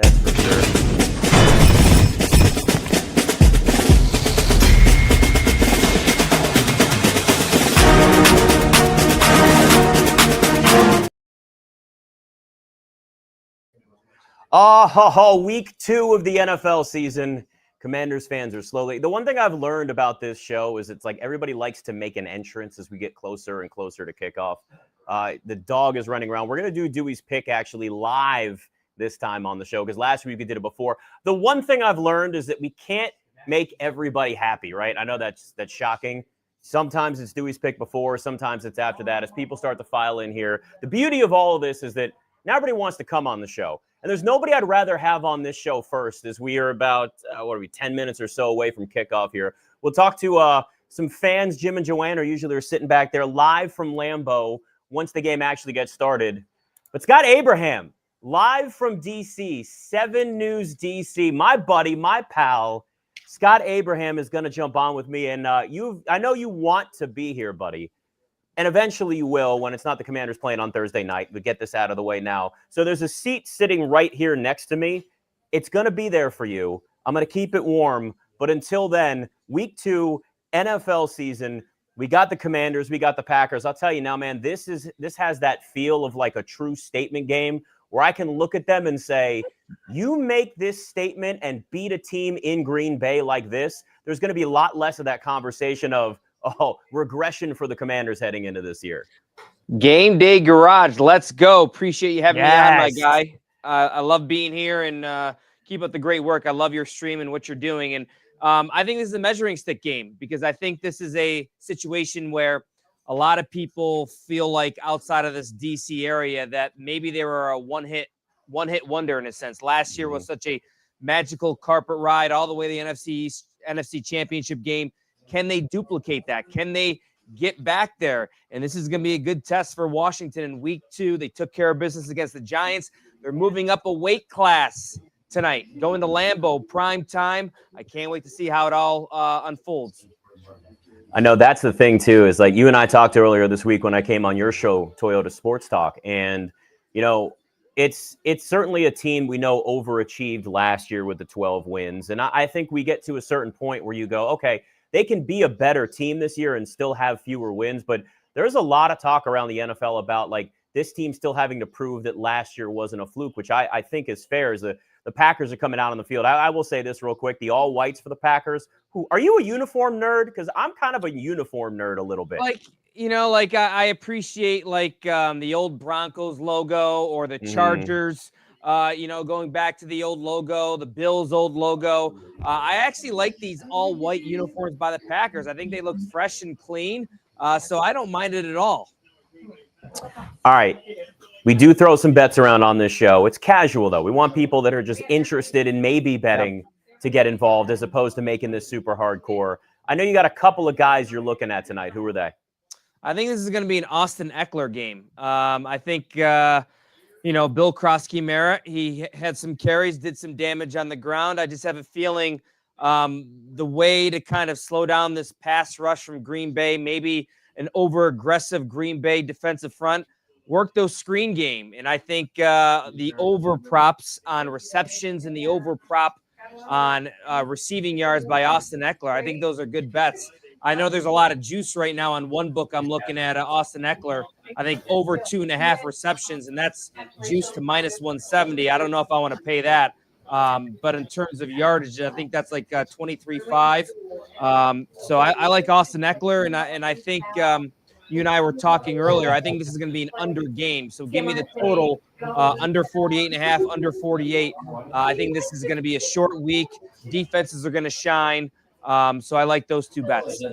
That's for sure. Week 2 of the NFL season. Commanders fans are slowly. The one thing I've learned about this show is it's like everybody likes to make an entrance as we get closer and closer to kickoff. The dog is running around. We're going to do Dewey's pick actually live this time on the show because last week we did it before. The one thing I've learned is that we can't make everybody happy, right? I know that's shocking. Sometimes it's Dewey's pick before, sometimes it's after that. As people start to file in here, the beauty of all of this is that now everybody wants to come on the show. And there's nobody I'd rather have on this show first, as we are about, 10 minutes or so away from kickoff here. We'll talk to some fans. Jim and Joanne are sitting back there live from Lambeau once the game actually gets started. But Scott Abraham, live from D.C., 7 News D.C., my buddy, my pal, Scott Abraham is going to jump on with me. And I know you want to be here, buddy. And eventually you will when it's not the Commanders playing on Thursday night. We get this out of the way now. So there's a seat sitting right here next to me. It's going to be there for you. I'm going to keep it warm. But until then, week 2, NFL season, we got the Commanders, we got the Packers. I'll tell you now, man, this has that feel of like a true statement game where I can look at them and say, you make this statement and beat a team in Green Bay like this, there's going to be a lot less of that conversation of, regression for the Commanders heading into this year. Game Day Garage. Let's go. Appreciate you having me on, my guy. I love being here and keep up the great work. I love your stream and what you're doing. And I think this is a measuring stick game because I think this is a situation where a lot of people feel like outside of this DC area that maybe they were a one-hit wonder in a sense. Last year was such a magical carpet ride all the way to the NFC Championship game. Can they duplicate that? Can they get back there? And this is going to be a good test for Washington in week 2. They took care of business against the Giants. They're moving up a weight class tonight, going to Lambeau, prime time. I can't wait to see how it all unfolds. I know that's the thing, too, is like you and I talked earlier this week when I came on your show, Toyota Sports Talk. And, it's certainly a team we know overachieved last year with the 12 wins. And I think we get to a certain point where you go, okay, they can be a better team this year and still have fewer wins. But there's a lot of talk around the NFL about like this team still having to prove that last year wasn't a fluke, which I think is fair as the Packers are coming out on the field. I will say this real quick. The all whites for the Packers. Are you a uniform nerd? Because I'm kind of a uniform nerd a little bit. I appreciate the old Broncos logo or the Chargers. Going back to the old logo, the Bills' old logo. I actually like these all-white uniforms by the Packers. I think they look fresh and clean, so I don't mind it at all. All right. We do throw some bets around on this show. It's casual, though. We want people that are just interested in maybe betting to get involved as opposed to making this super hardcore. I know you got a couple of guys you're looking at tonight. Who are they? I think this is going to be an Austin Eckler game. I think Bill Croskey-Merritt, he had some carries, did some damage on the ground. I just have a feeling the way to kind of slow down this pass rush from Green Bay, maybe an over-aggressive Green Bay defensive front, work those screen game. And I think the over props on receptions and the over prop on receiving yards by Austin Eckler, I think those are good bets. I know there's a lot of juice right now on one book I'm looking at, Austin Eckler. I think over 2.5 receptions, and that's juice to minus 170. I don't know if I want to pay that. But in terms of yardage, I think that's like 23.5. So I like Austin Eckler, and I think you and I were talking earlier. I think this is going to be an under game. So give me the total under 48.5, under 48. I think this is going to be a short week. Defenses are going to shine. So I like those two bets.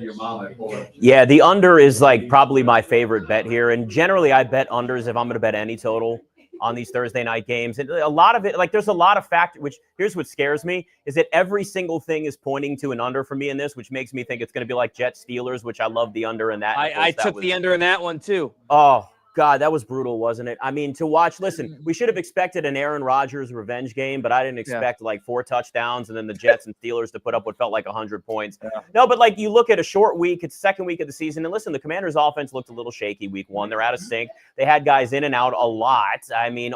Yeah, the under is like probably my favorite bet here. And generally I bet unders if I'm going to bet any total on these Thursday night games. And a lot of it, like there's a lot of factors, which here's what scares me is that every single thing is pointing to an under for me in this, which makes me think it's going to be like Jets Steelers, which I love the under in that. I took the under in that one too. Oh, God, that was brutal, wasn't it? I mean, to watch, listen, we should have expected an Aaron Rodgers revenge game, but I didn't expect like 4 touchdowns and then the Jets and Steelers to put up what felt like 100 points. Yeah. No, but like you look at a short week, it's second week of the season, and listen, the Commanders' offense looked a little shaky week 1. They're out of sync. They had guys in and out a lot. I mean,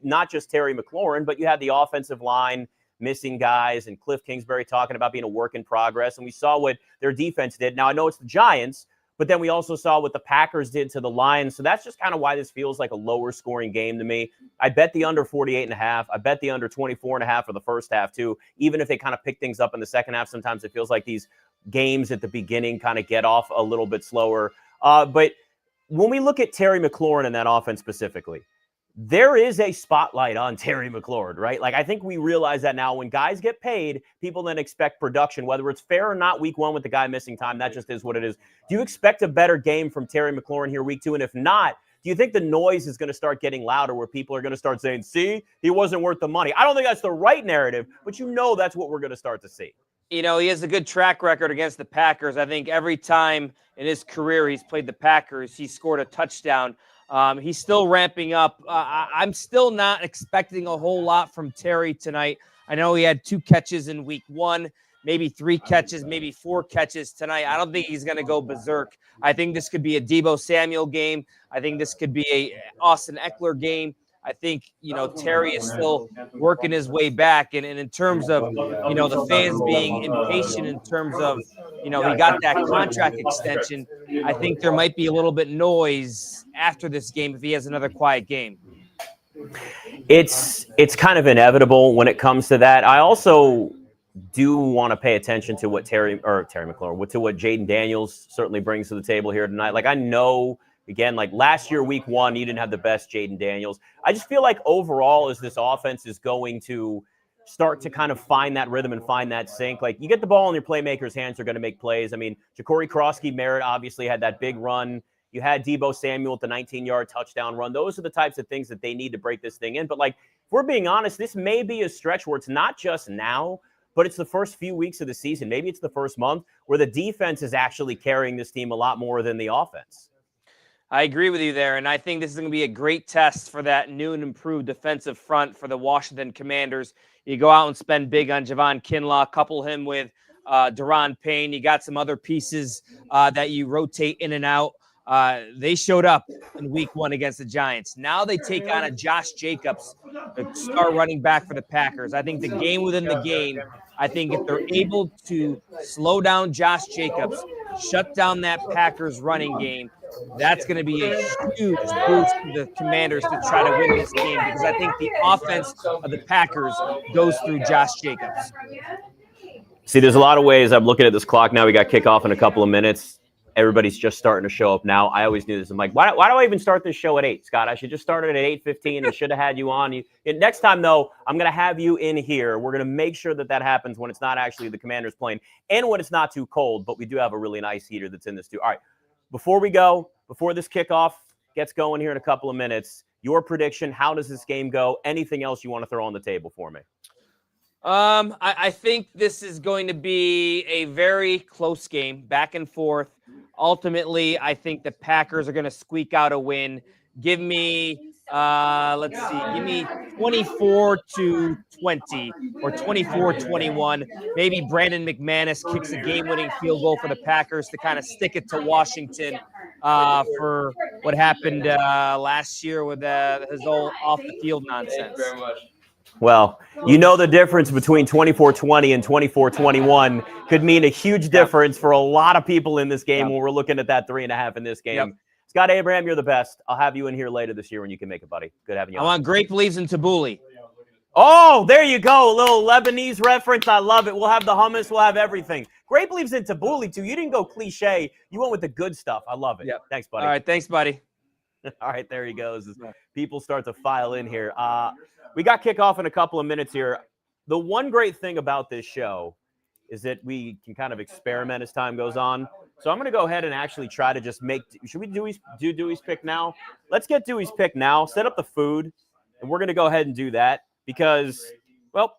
not just Terry McLaurin, but you had the offensive line missing guys and Cliff Kingsbury talking about being a work in progress, and we saw what their defense did. Now, I know it's the Giants, but then we also saw what the Packers did to the Lions. So that's just kind of why this feels like a lower scoring game to me. I bet the under 48.5. I bet the under 24.5 for the first half too. Even if they kind of pick things up in the second half, sometimes it feels like these games at the beginning kind of get off a little bit slower. But when we look at Terry McLaurin and that offense specifically, there is a spotlight on Terry McLaurin, right? Like, I think we realize that now when guys get paid, people then expect production, whether it's fair or not week 1 with the guy missing time. That just is what it is. Do you expect a better game from Terry McLaurin here week 2? And if not, do you think the noise is going to start getting louder where people are going to start saying, see, he wasn't worth the money? I don't think that's the right narrative, but that's what we're going to start to see. You know, he has a good track record against the Packers. I think every time in his career he's played the Packers, he scored a touchdown. He's still ramping up. I'm still not expecting a whole lot from Terry tonight. I know he had 2 catches in week 1, maybe 3 catches, maybe 4 catches tonight. I don't think he's going to go berserk. I think this could be a Deebo Samuel game. I think this could be a Austin Eckler game. I think, Terry is still working his way back. And in terms of, the fans being impatient in terms of, he got that contract extension, I think there might be a little bit noise after this game if he has another quiet game. It's kind of inevitable when it comes to that. I also do want to pay attention to what Terry McLaurin, to what Jayden Daniels certainly brings to the table here tonight. Like, I know, again, like last year, week 1, you didn't have the best Jayden Daniels. I just feel like overall, as this offense is going to start to kind of find that rhythm and find that sync, like you get the ball in your playmakers' hands, they're going to make plays. I mean, Jacory Croskey-Merritt obviously had that big run. You had Deebo Samuel at the 19-yard touchdown run. Those are the types of things that they need to break this thing in. But like, if we're being honest, this may be a stretch where it's not just now, but it's the first few weeks of the season. Maybe it's the first month where the defense is actually carrying this team a lot more than the offense. I agree with you there, and I think this is going to be a great test for that new and improved defensive front for the Washington Commanders. You go out and spend big on Javon Kinlaw, couple him with Daron Payne. You got some other pieces that you rotate in and out. They showed up in week 1 against the Giants. Now they take on a Josh Jacobs, the star running back for the Packers. I think the game within the game, I think if they're able to slow down Josh Jacobs, shut down that Packers running game, that's going to be a huge boost to the Commanders to try to win this game, because I think the offense of the Packers goes through Josh Jacobs. See, there's a lot of ways. I'm looking at this clock now. We got kickoff in a couple of minutes. Everybody's just starting to show up now. I always knew this. I'm like, why do I even start this show at 8, Scott? I should just start it at 8:15 and should have had you on. Next time, though, I'm going to have you in here. We're going to make sure that happens when it's not actually the Commanders playing and when it's not too cold, but we do have a really nice heater that's in this too. All right, before this kickoff gets going here in a couple of minutes, your prediction, how does this game go? Anything else you want to throw on the table for me? I think this is going to be a very close game, back and forth. Ultimately, I think the Packers are going to squeak out a win. Give me, give me 24-20 or 24-21. Maybe Brandon McManus kicks a game-winning field goal for the Packers to kind of stick it to Washington for what happened last year with his whole off-the-field nonsense. Thank you very much. Well, the difference between 24-20 and 24-21 could mean a huge difference for a lot of people in this game when we're looking at that 3.5 in this game. Yep. Scott Abraham, you're the best. I'll have you in here later this year when you can make it, buddy. Good having you on. I want grape leaves and tabbouleh. Oh, there you go. A little Lebanese reference. I love it. We'll have the hummus. We'll have everything. Grape leaves and tabbouleh, too. You didn't go cliche. You went with the good stuff. I love it. Yep. Thanks, buddy. All right. Thanks, buddy. All right. There he goes. As people start to file in here. We got kickoff in a couple of minutes here. The one great thing about this show is that we can kind of experiment as time goes on. So I'm going to go ahead and actually try to just should we do Dewey's pick now? Let's get Dewey's pick now. Set up the food, and we're going to go ahead and do that because, well,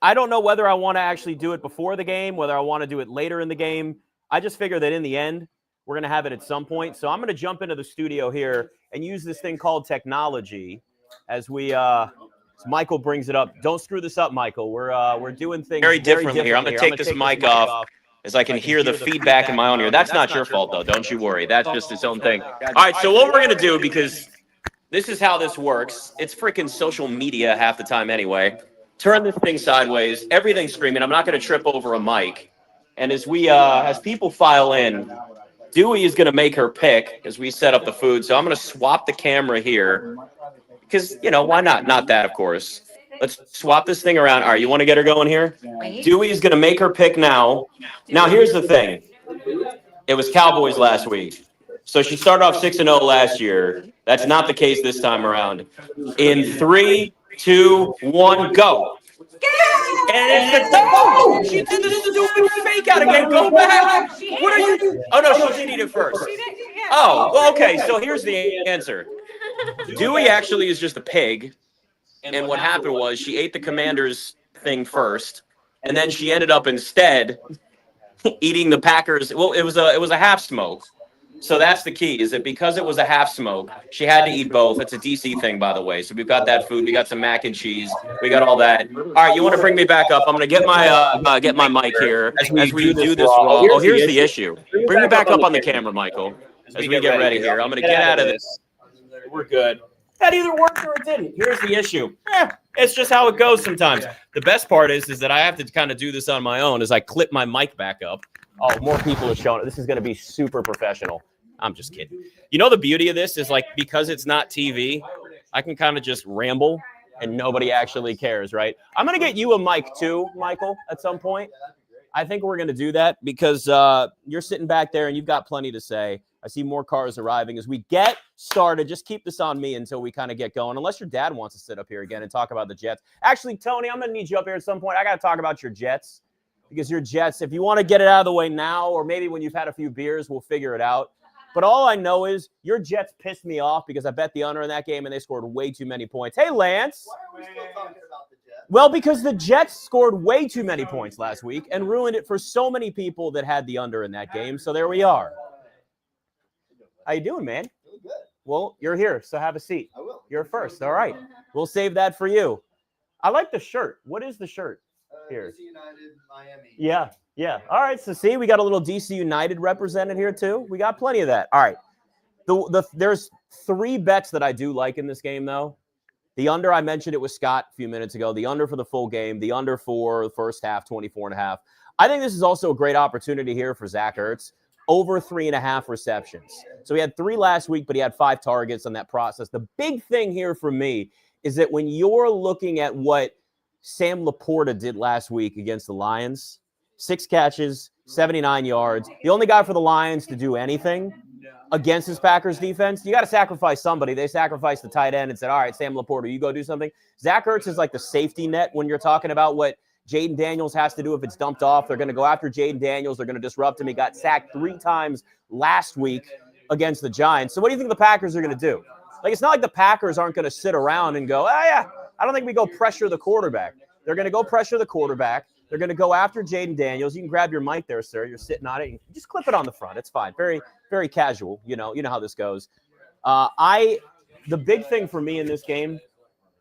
I don't know whether I want to actually do it before the game, whether I want to do it later in the game. I just figure that in the end, We're going to have it at some point. So I'm going to jump into the studio here and use this thing called technology as we as Michael brings it up. Don't screw this up, Michael. We're doing things very differently here. I'm going to take this mic off as I can hear the feedback in my own ear. That's not your fault, though. Don't you worry. That's just its own thing. All right, so what we're going to do, because this is how this works. It's freaking social media half the time anyway. Turn this thing sideways. Everything's screaming. I'm not going to trip over a mic. And as people file in, Dewey is going to make her pick as we set up the food. So I'm going to swap the camera here because, why not? Not that, of course. Let's swap this thing around. All right, you want to get her going here? Dewey is going to make her pick now. Now, here's the thing. It was Cowboys last week. So she started off 6-0 last year. That's not the case this time around. In 3, 2, 1, go. And it's the she did the stupid fake out again. Go back. What are you? Oh no, she did eat it first. Oh, well, okay. So here's the answer. Dewey actually is just a pig, and what happened was she ate the Commanders thing first, and then she ended up instead eating the Packers. Well, it was a half smoke. So that's the key, is that because it was a half smoke, she had to eat both. It's a DC thing, by the way. So we've got that food. We got some mac and cheese. We got all that. All right, you want to bring me back up? I'm going to get my mic here as we do this raw. Oh, here's the issue. Bring me back up on the camera, Michael, as we get ready here. I'm going to get out of this. We're good. That either worked or it didn't. Here's the issue. It's just how it goes sometimes. The best part is that I have to kind of do this on my own as I clip my mic back up. Oh, more people are showing it. This is going to be super professional. I'm just kidding. The beauty of this is, like, because it's not TV, I can kind of just ramble and nobody actually cares, right? I'm going to get you a mic too, Michael, at some point. I think we're going to do that because you're sitting back there and you've got plenty to say. I see more cars arriving as we get started. Just keep this on me until we kind of get going, unless your dad wants to sit up here again and talk about the Jets. Actually, Tony, I'm going to need you up here at some point. I got to talk about your Jets because your Jets, if you want to get it out of the way now, or maybe when you've had a few beers, we'll figure it out. But all I know is your Jets pissed me off because I bet the under in that game and they scored way too many points. Hey, Lance. Why are we still talking about the Jets? Well, because the Jets scored way too many points last week and ruined it for so many people that had the under in that game. So there we are. How you doing, man? Really good. Well, you're here, so have a seat. I will. You're first. All right. We'll save that for you. I like the shirt. What is the shirt here? DC United, Miami. Yeah. Yeah. All right. So see, we got a little DC United represented here too. We got plenty of that. All right. There's 3 bets that I do like in this game, though. The under, I mentioned it with Scott a few minutes ago. The under for the full game. The under for the first half, 24.5. I think this is also a great opportunity here for Zach Ertz. Over 3.5 receptions. So he had 3 last week, but he had 5 targets on that process. The big thing here for me is that when you're looking at what Sam Laporta did last week against the Lions, 6 catches, 79 yards. The only guy for the Lions to do anything against his Packers defense, you got to sacrifice somebody. They sacrificed the tight end and said, all right, Sam Laporta, you go do something. Zach Ertz is like the safety net when you're talking about what Jayden Daniels has to do if it's dumped off. They're going to go after Jayden Daniels. They're going to disrupt him. He got sacked 3 times last week against the Giants. So what do you think the Packers are going to do? Like, it's not like the Packers aren't going to sit around and go, oh, yeah, I don't think we go pressure the quarterback. They're going to go pressure the quarterback. They're going to go after Jayden Daniels. You can grab your mic there, sir. You're sitting on it. You just clip it on the front. It's fine. Very, very casual. You know how this goes. The big thing for me in this game,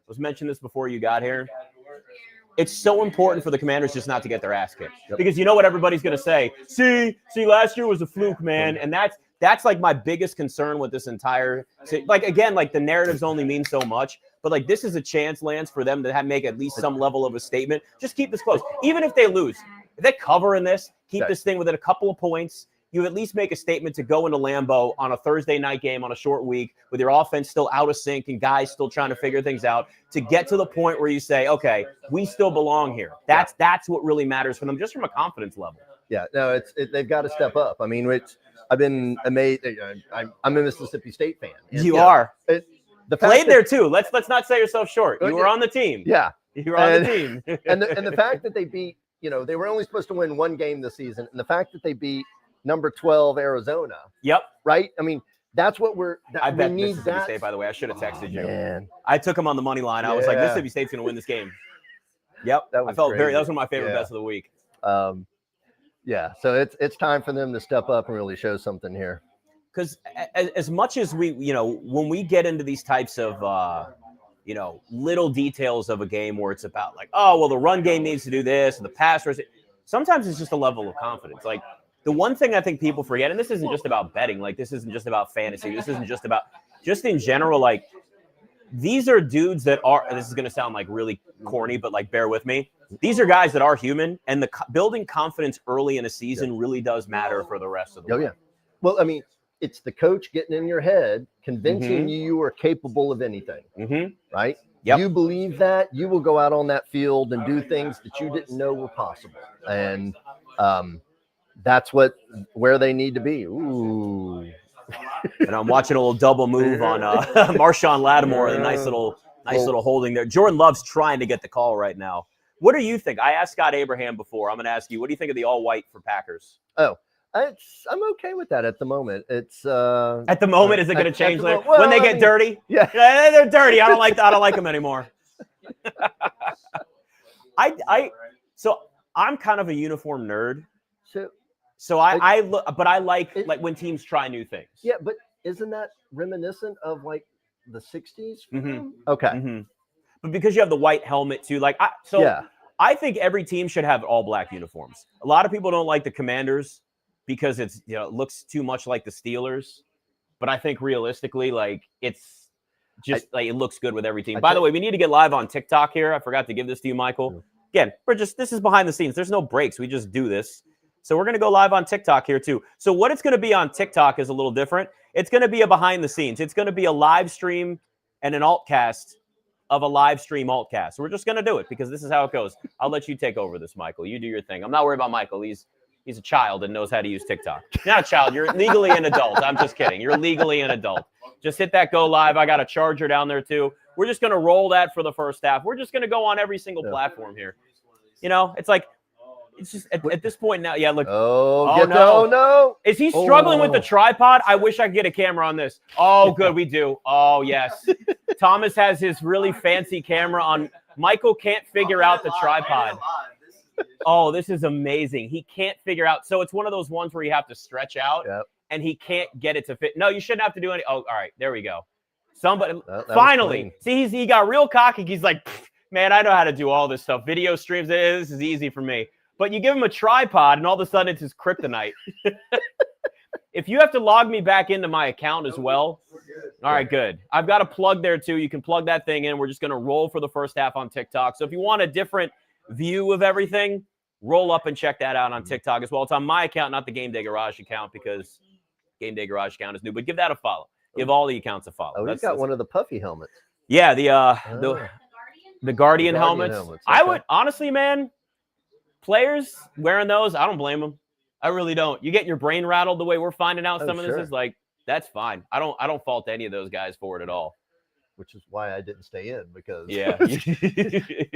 was mentioned this before you got here. It's so important for the Commanders just not to get their ass kicked. Yep. Because you know what everybody's going to say. See, last year was a fluke, man. And that's like my biggest concern with this entire – like, again, like the narratives only mean so much. But, like, this is a chance, Lance, for them to make at least some level of a statement. Just keep this close. Even if they lose, if they cover in this, keep this thing within a couple of points, you at least make a statement to go into Lambeau on a Thursday night game on a short week with your offense still out of sync and guys still trying to figure things out to get to the point where you say, okay, we still belong here. That's what really matters for them, just from a confidence level. Yeah, no, they've got to step up. I mean, I've been amazed. I'm a Mississippi State fan. You are. Played there too. Let's not sell yourself short. You were on the team. Yeah, you were on the team. and the fact that they beat, they were only supposed to win 1 game this season, and the fact that they beat number 12 Arizona. Yep. Right. I mean, that's what I bet Mississippi State. By the way, I should have texted you. Man. I took him on the money line. I was like, Mississippi State's going to win this game. Yep. That was one of my favorite bets of the week. Yeah, so it's time for them to step up and really show something here. Because as much as we, when we get into these types of, little details of a game where it's about like, oh, well, the run game needs to do this and the pass rush, sometimes it's just a level of confidence. Like the one thing I think people forget, and this isn't just about betting, like this isn't just about fantasy, this isn't just about, just in general, like these are dudes that are, this is going to sound like really corny, but like bear with me. These are guys that are human, and building confidence early in a season really does matter for the rest of the yeah. Well, I mean, it's the coach getting in your head, convincing you are capable of anything, right? Yep. You believe that, you will go out on that field and do things that you didn't know were possible. And that's where they need to be. Ooh. And I'm watching a little double move on Marshawn Lattimore. A nice little holding there. Jordan Love's trying to get the call right now. What do you think? I asked Scott Abraham before. I'm going to ask you. What do you think of the all-white for Packers? Oh, I'm okay with that at the moment. It's at the moment, is it going to change later well, when they get dirty? Yeah, they're dirty. I don't like them anymore. So I'm kind of a uniform nerd. So I look, but I like when teams try new things. Yeah, but isn't that reminiscent of like the 60s? Okay. But because you have the white helmet too, I think every team should have all black uniforms. A lot of people don't like the Commanders because it looks too much like the Steelers. But I think realistically, it's just it looks good with every team. By the way, we need to get live on TikTok here. I forgot to give this to you, Michael. Again, this is behind the scenes. There's no breaks. We just do this. So we're going to go live on TikTok here too. So what it's going to be on TikTok is a little different. It's going to be a behind the scenes. It's going to be a live stream and an altcast of a live stream altcast. So we're just going to do it because this is how it goes. I'll let you take over this, Michael. You do your thing. I'm not worried about Michael. He's a child and knows how to use TikTok. You're not a child. You're legally an adult. I'm just kidding. You're legally an adult. Just hit that go live. I got a charger down there too. We're just going to roll that for the first half. We're just going to go on every single platform here. It's like, it's just at this point now. Yeah, look. Oh no. Is he struggling with the tripod? I wish I could get a camera on this. Oh, good. We do. Oh, yes. Thomas has his really fancy camera on. Michael can't figure out the tripod. Oh, this is amazing. He can't figure out. So it's one of those ones where you have to stretch out and he can't get it to fit. No, you shouldn't have to do any. Oh, all right. There we go. Somebody finally. See, he got real cocky. He's like, man, I know how to do all this stuff. Video streams. This is easy for me. But you give him a tripod, and all of a sudden it's his kryptonite. If you have to log me back into my account as well, all right, good. I've got a plug there too. You can plug that thing in. We're just going to roll for the first half on TikTok. So if you want a different view of everything, roll up and check that out on TikTok as well. It's on my account, not the GameDay Garage account, because GameDay Garage account is new. But give that a follow. Give all the accounts a follow. Oh, he's got one of the puffy helmets. Yeah, the Guardian helmets. Okay. I would honestly, man. Players wearing those, I don't blame them. I really don't. You get your brain rattled the way we're finding out some of this is like, that's fine. I don't fault any of those guys for it at all. Which is why I didn't stay in because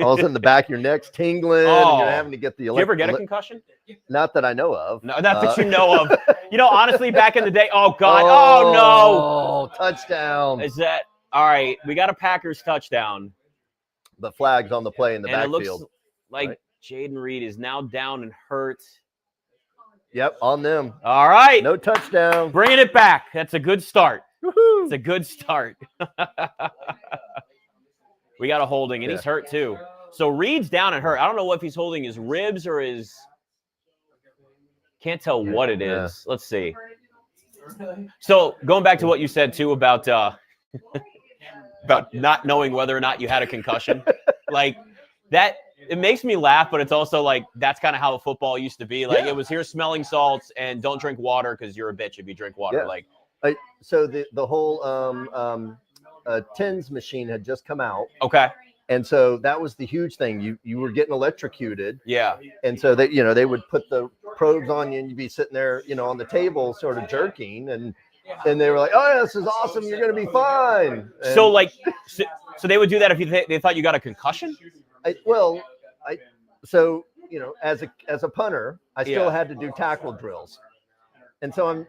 all of a sudden the back of your neck's tingling and you're having to get the you ever get a concussion? Not that I know of. No, not that you know of. Honestly, back in the day, oh God, oh no. Touchdown. Is that all right? We got a Packers touchdown. The flag's on the play in the backfield. It looks like Jayden Reed is now down and hurt. Yep, on them. All right. No touchdown. Bringing it back. That's a good start. Woo-hoo. It's a good start. We got a holding, and he's hurt too. So Reed's down and hurt. I don't know if he's holding his ribs or his – can't tell what it is. Let's see. So going back to what you said too about not knowing whether or not you had a concussion, like that – it makes me laugh, but it's also like that's kind of how football used to be. Like it was here smelling salts and don't drink water because you're a bitch if you drink water. Yeah. So the whole TINS machine had just come out. Okay. And so that was the huge thing. You were getting electrocuted. Yeah. And so they would put the probes on you and you'd be sitting there, on the table sort of jerking and they were like, oh, yeah, this is awesome. You're going to be fine. And so they would do that if they thought you got a concussion? So as a punter, I still had to do tackle drills. And so I'm,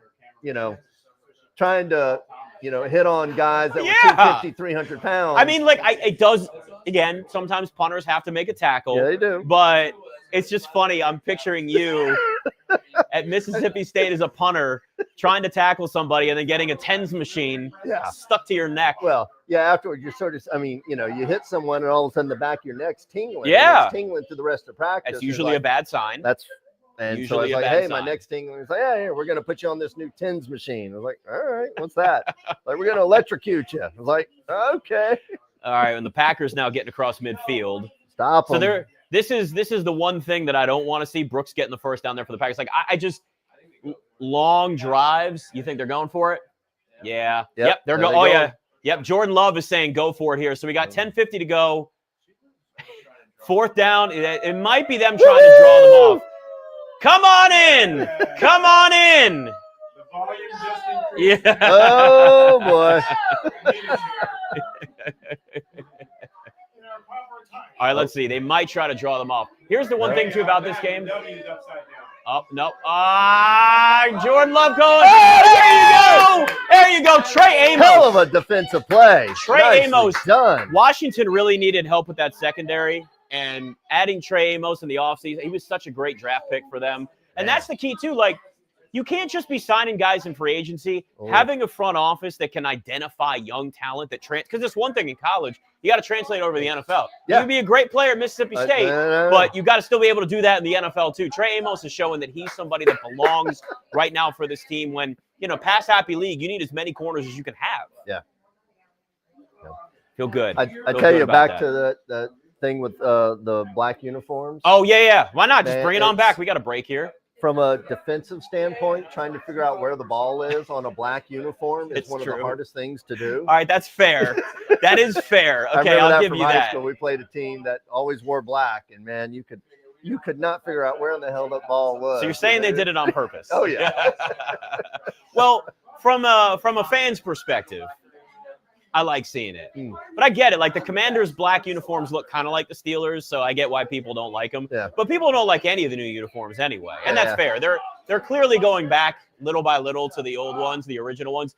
trying to, hit on guys that were 250, 300 pounds. I mean, like again, sometimes punters have to make a tackle. Yeah, they do. But it's just funny. I'm picturing you at Mississippi State as a punter trying to tackle somebody and then getting a tens machine stuck to your neck. Well, yeah, afterwards you're sort of, I mean, you know, you hit someone and all of a sudden the back of your neck's tingling. Yeah. It's tingling through the rest of practice. That's usually a bad sign. And Usually so I was a like, bad hey, my sign. neck's tingling. He's like, yeah, we're going to put you on this new tens machine. I was like, all right, what's that? Like, we're going to electrocute you. I was like, okay. All right, and the Packers now getting across midfield. Stop them. So this is the one thing that I don't want to see. Brooks getting the first down there for the Packers. Like I just long drives. You think they're going for it? Yeah. Yep. They're going. Oh yeah. Yep. Jordan Love is saying go for it here. So we got 10:50 to go. Fourth down. It might be them trying to draw them off. Come on in. Come on in. The volume just increased. Yeah. Oh boy. All right, let's see. They might try to draw them off. Here's the one thing, too, about this game. W's upside down. Oh, no. Jordan Love going. Oh, there you go. There you go. Trey Amos. Hell of a defensive play. Trey Nicely Amos. done. Washington really needed help with that secondary, and adding Trey Amos in the offseason, he was such a great draft pick for them. And that's the key, too. Like, you can't just be signing guys in free agency. Having a front office that can identify young talent that because it's one thing in college, you got to translate over to the NFL. You can be a great player at Mississippi State, but you got to still be able to do that in the NFL too. Trey Amos is showing that he's somebody that belongs right now for this team. When pass happy league, you need as many corners as you can have. Yeah. Feel good. I tell you, back to the thing with the black uniforms. Oh yeah. Why not just bring it on back? We got a break here. From a defensive standpoint, trying to figure out where the ball is on a black uniform is one of the hardest things to do. All right, that's fair. That is fair. Okay, I'll give you high that. School, we played a team that always wore black, and man, you could not figure out where in the hell that ball was. So you're saying they did it on purpose? Oh yeah. Well, from a fan's perspective, I like seeing it. But I get it. Like the Commanders' black uniforms look kind of like the Steelers, so I get why people don't like them. Yeah. But people don't like any of the new uniforms anyway, and that's fair. They're clearly going back little by little to the old ones, the original ones.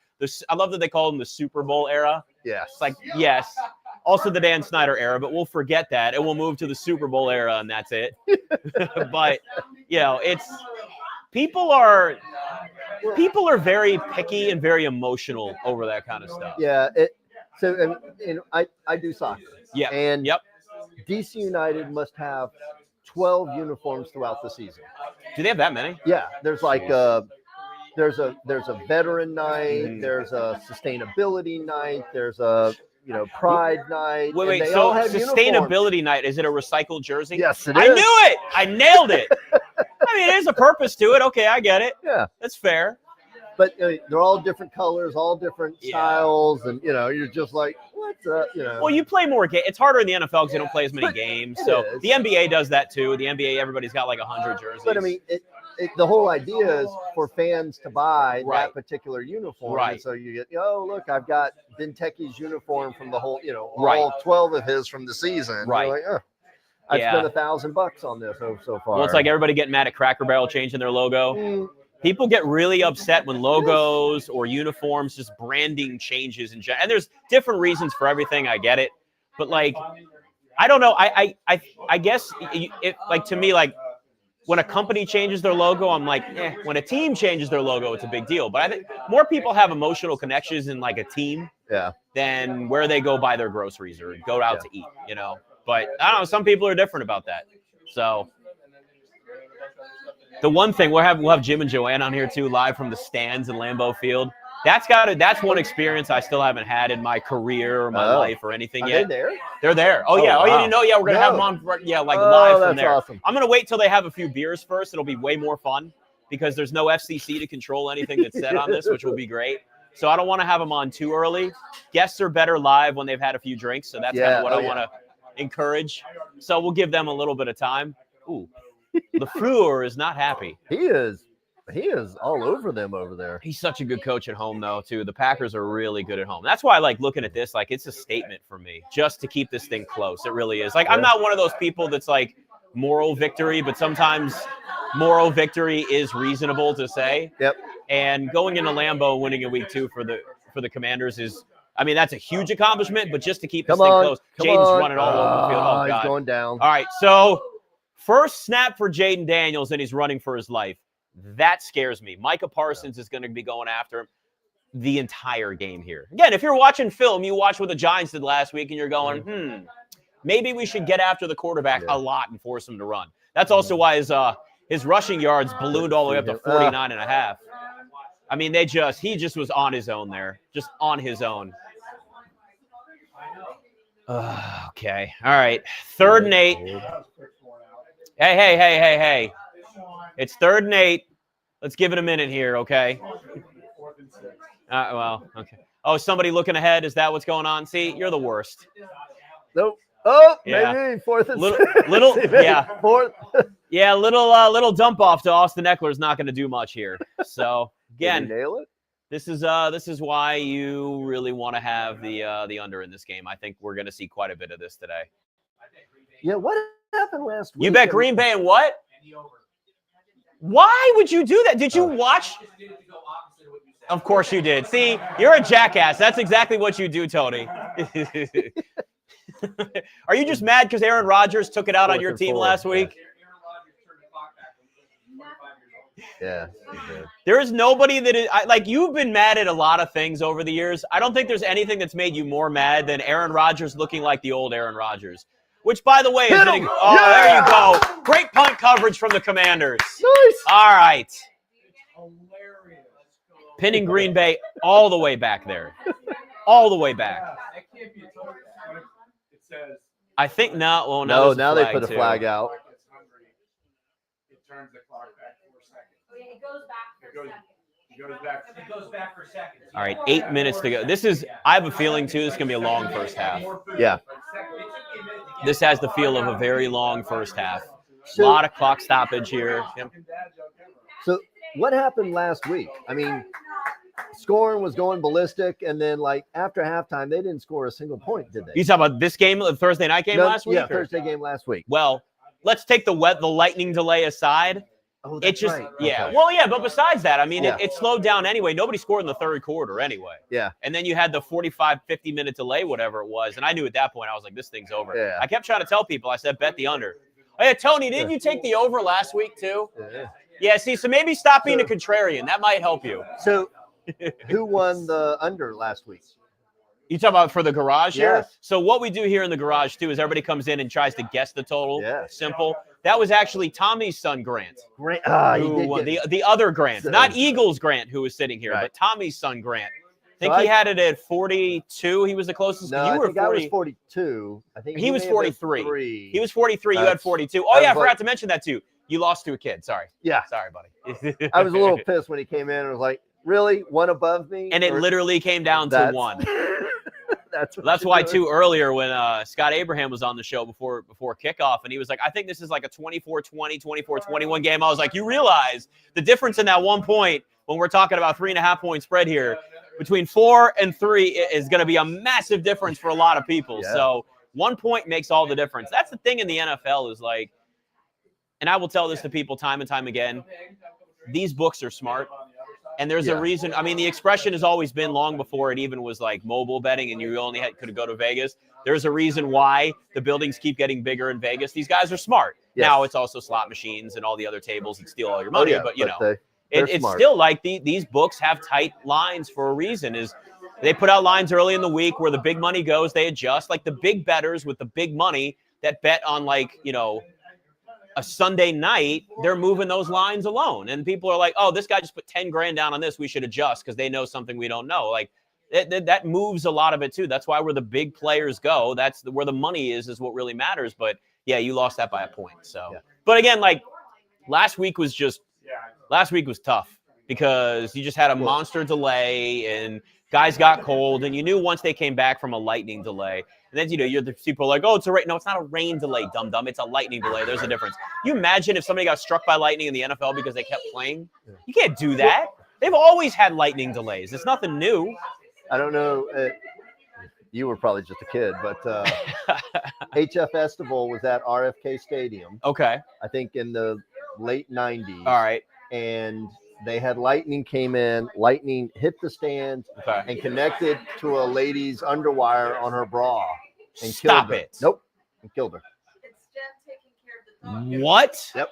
I love that they call them the Super Bowl era. Yes. It's like, yes, also the Dan Snyder era, but we'll forget that and we'll move to the Super Bowl era, and that's it. But people are very picky and very emotional over that kind of stuff. Yeah. So I do soccer. Yeah. And DC United must have 12 uniforms throughout the season. Do they have that many? Yeah. There's like there's a veteran night. There's a sustainability night. There's a pride night. Wait. So sustainability night, is it a recycled jersey? Yes, it is. I knew it. I nailed it. I mean, there's a purpose to it. Okay, I get it. Yeah. That's fair. But they're all different colors, all different styles, and you're just like, what's up? Well, you play more games. It's harder in the NFL because they don't play as many games. So the NBA does that too. The NBA, everybody's got like 100 jerseys. But I mean, the whole idea is for fans to buy that particular uniform. Right. And so you get, look, I've got Benteke's uniform from the whole, all 12 of his from the season. Right. You're like, I spent $1,000 on this so far. Well, it's like everybody getting mad at Cracker Barrel changing their logo. People get really upset when logos or uniforms, just branding changes in general. And there's different reasons for everything. I get it. But like, I don't know. I guess to me, like when a company changes their logo, I'm like, when a team changes their logo, it's a big deal. But I think more people have emotional connections in like a team than where they go buy their groceries or go out to eat, But I don't know. Some people are different about that. So the one thing we'll have Jim and Joanne on here too, live from the stands in Lambeau Field. That's one experience I still haven't had in my career or my life or anything yet. Are they there? They're there. Oh yeah. Wow. Oh, you didn't know? Yeah, we're gonna have them on. Live from there. Awesome. I'm gonna wait till they have a few beers first. It'll be way more fun because there's no FCC to control anything that's said on this, which will be great. So I don't want to have them on too early. Guests are better live when they've had a few drinks. So that's kind of what I want to encourage. So we'll give them a little bit of time. Ooh. LaFleur is not happy. He is all over them over there. He's such a good coach at home, though, too. The Packers are really good at home. That's why I like looking at this. Like, it's a statement for me just to keep this thing close. It really is. Like, I'm not one of those people that's like moral victory, but sometimes moral victory is reasonable to say. Yep. And going into Lambeau, winning in week 2 for the Commanders is, I mean, that's a huge accomplishment, but just to keep this Come thing on, close, come Jayden's on. running all over the field. Oh, He's God. going down. All right, so first snap for Jayden Daniels, and he's running for his life. That scares me. Micah Parsons is going to be going after him the entire game here. Again, if you're watching film, you watch what the Giants did last week, and you're going, maybe we should get after the quarterback a lot and force him to run. That's also why his rushing yards ballooned all the way up to 49 and a half. I mean, he just was on his own there, just on his own. Okay. All right. 3rd and 8. Hey. It's 3rd and 8. Let's give it a minute here, okay? Well, okay. Oh, somebody looking ahead? Is that what's going on? See, you're the worst. Nope. Oh, Yeah. maybe 4th and little, yeah. 4th. Yeah, little dump off to Austin Eckler is not going to do much here. So again, Did he nail it? this is why you really want to have the under in this game. I think we're going to see quite a bit of this today. Yeah, what happened last week? You bet Green Bay and what? Why would you do that? Did you watch? Of course you did. See, you're a jackass. That's exactly what you do, Tony. Are you just mad because Aaron Rodgers took it out on your team last week? Yeah. There is nobody that is like you've been mad at a lot of things over the years. I don't think there's anything that's made you more mad than Aaron Rodgers looking like the old Aaron Rodgers. Which, by the way, is there you go. Great punt coverage from the Commanders. Nice. All right. Pinning Green Bay all the way back there. All the way back. I think not. Well, No, now they put a flag out. It turns the clock back 4 seconds. It goes back for seconds. It goes back for seconds. All right, 8 minutes to go. I have a feeling, too, this is going to be a long first half. Yeah. This has the feel of a very long first half. A So- lot of clock stoppage here. So what happened last week? I mean, scoring was going ballistic, and then like after halftime, they didn't score a single point, did they? You talking about this game, the Thursday night game last week? Yeah, or? Thursday game last week. Well, let's take the lightning delay aside. Oh, It that's just, right. yeah. Okay. Well, yeah, but besides that, I mean, Yeah. it slowed down anyway. Nobody scored in the third quarter anyway. Yeah. And then you had the 45, 50-minute delay, whatever it was. And I knew at that point, I was like, this thing's over. Yeah. I kept trying to tell people, I said, bet the under. Oh, yeah, Tony, didn't you take the over last week too? Yeah. Yeah, see, so maybe stop being a contrarian. That might help you. So who won the under last week? You talking about for the garage here? Yes. So what we do here in the garage, too, is everybody comes in and tries to guess the total. Yes. Simple. That was actually Tommy's son, Grant. Grant. Who won. The other Grant, not Eagles Grant, who was sitting here, Right. but Tommy's son, Grant. I So think he had it at 42. He was the closest. No, you I were think I was 42. I think He was may have been 43. 3. He was 43. You had That's- 42. Oh, yeah, I was forgot like- to mention that, too. You lost to a kid. Sorry. Yeah. Sorry, buddy. I was a little pissed when he came in and was like, really? One above me? And it Or- literally came down to That's- one. That's what That's you're why, doing. too, earlier when Scott Abraham was on the show before kickoff, and he was like, I think this is like a 24-20, 24-21 game. I was like, you realize the difference in that 1 point when we're talking about 3.5 point spread here between 4 and 3 is going to be a massive difference for a lot of people. Yeah. So 1 point makes all the difference. That's the thing in the NFL is like, and I will tell this to people time and time again, these books are smart. And there's a reason. I mean, the expression has always been long before it even was like mobile betting and you only could go to Vegas. There's a reason why the buildings keep getting bigger in Vegas. These guys are smart. Yes. Now it's also slot machines and all the other tables that steal all your money. But, you know, they're it's smart. still like these books have tight lines for a reason. Is they put out lines early in the week where the big money goes, they adjust. Like the big bettors with the big money that bet on like, you know, a Sunday night, they're moving those lines alone. And people are like, oh, this guy just put 10 grand down on this. We should adjust because they know something we don't know. Like that moves a lot of it too. That's why where the big players go, that's where the money is what really matters. But yeah, you lost that by a point. So, but again, like last week was tough because you just had a monster delay and guys got cold and you knew once they came back from a lightning delay. And then, you know, the people are like, oh, it's a rain. No, it's not a rain delay, dum-dum. It's a lightning delay. There's a difference. You imagine if somebody got struck by lightning in the NFL because they kept playing? You can't do that. They've always had lightning delays. It's nothing new. I don't know. You were probably just a kid, but HF Festival was at RFK Stadium. Okay. I think in the late 90s. All right. And they had lightning came in. Lightning hit the stands Okay. and connected to a lady's underwire on her bra and Stop killed her. it. Nope, and killed her. What? Yep.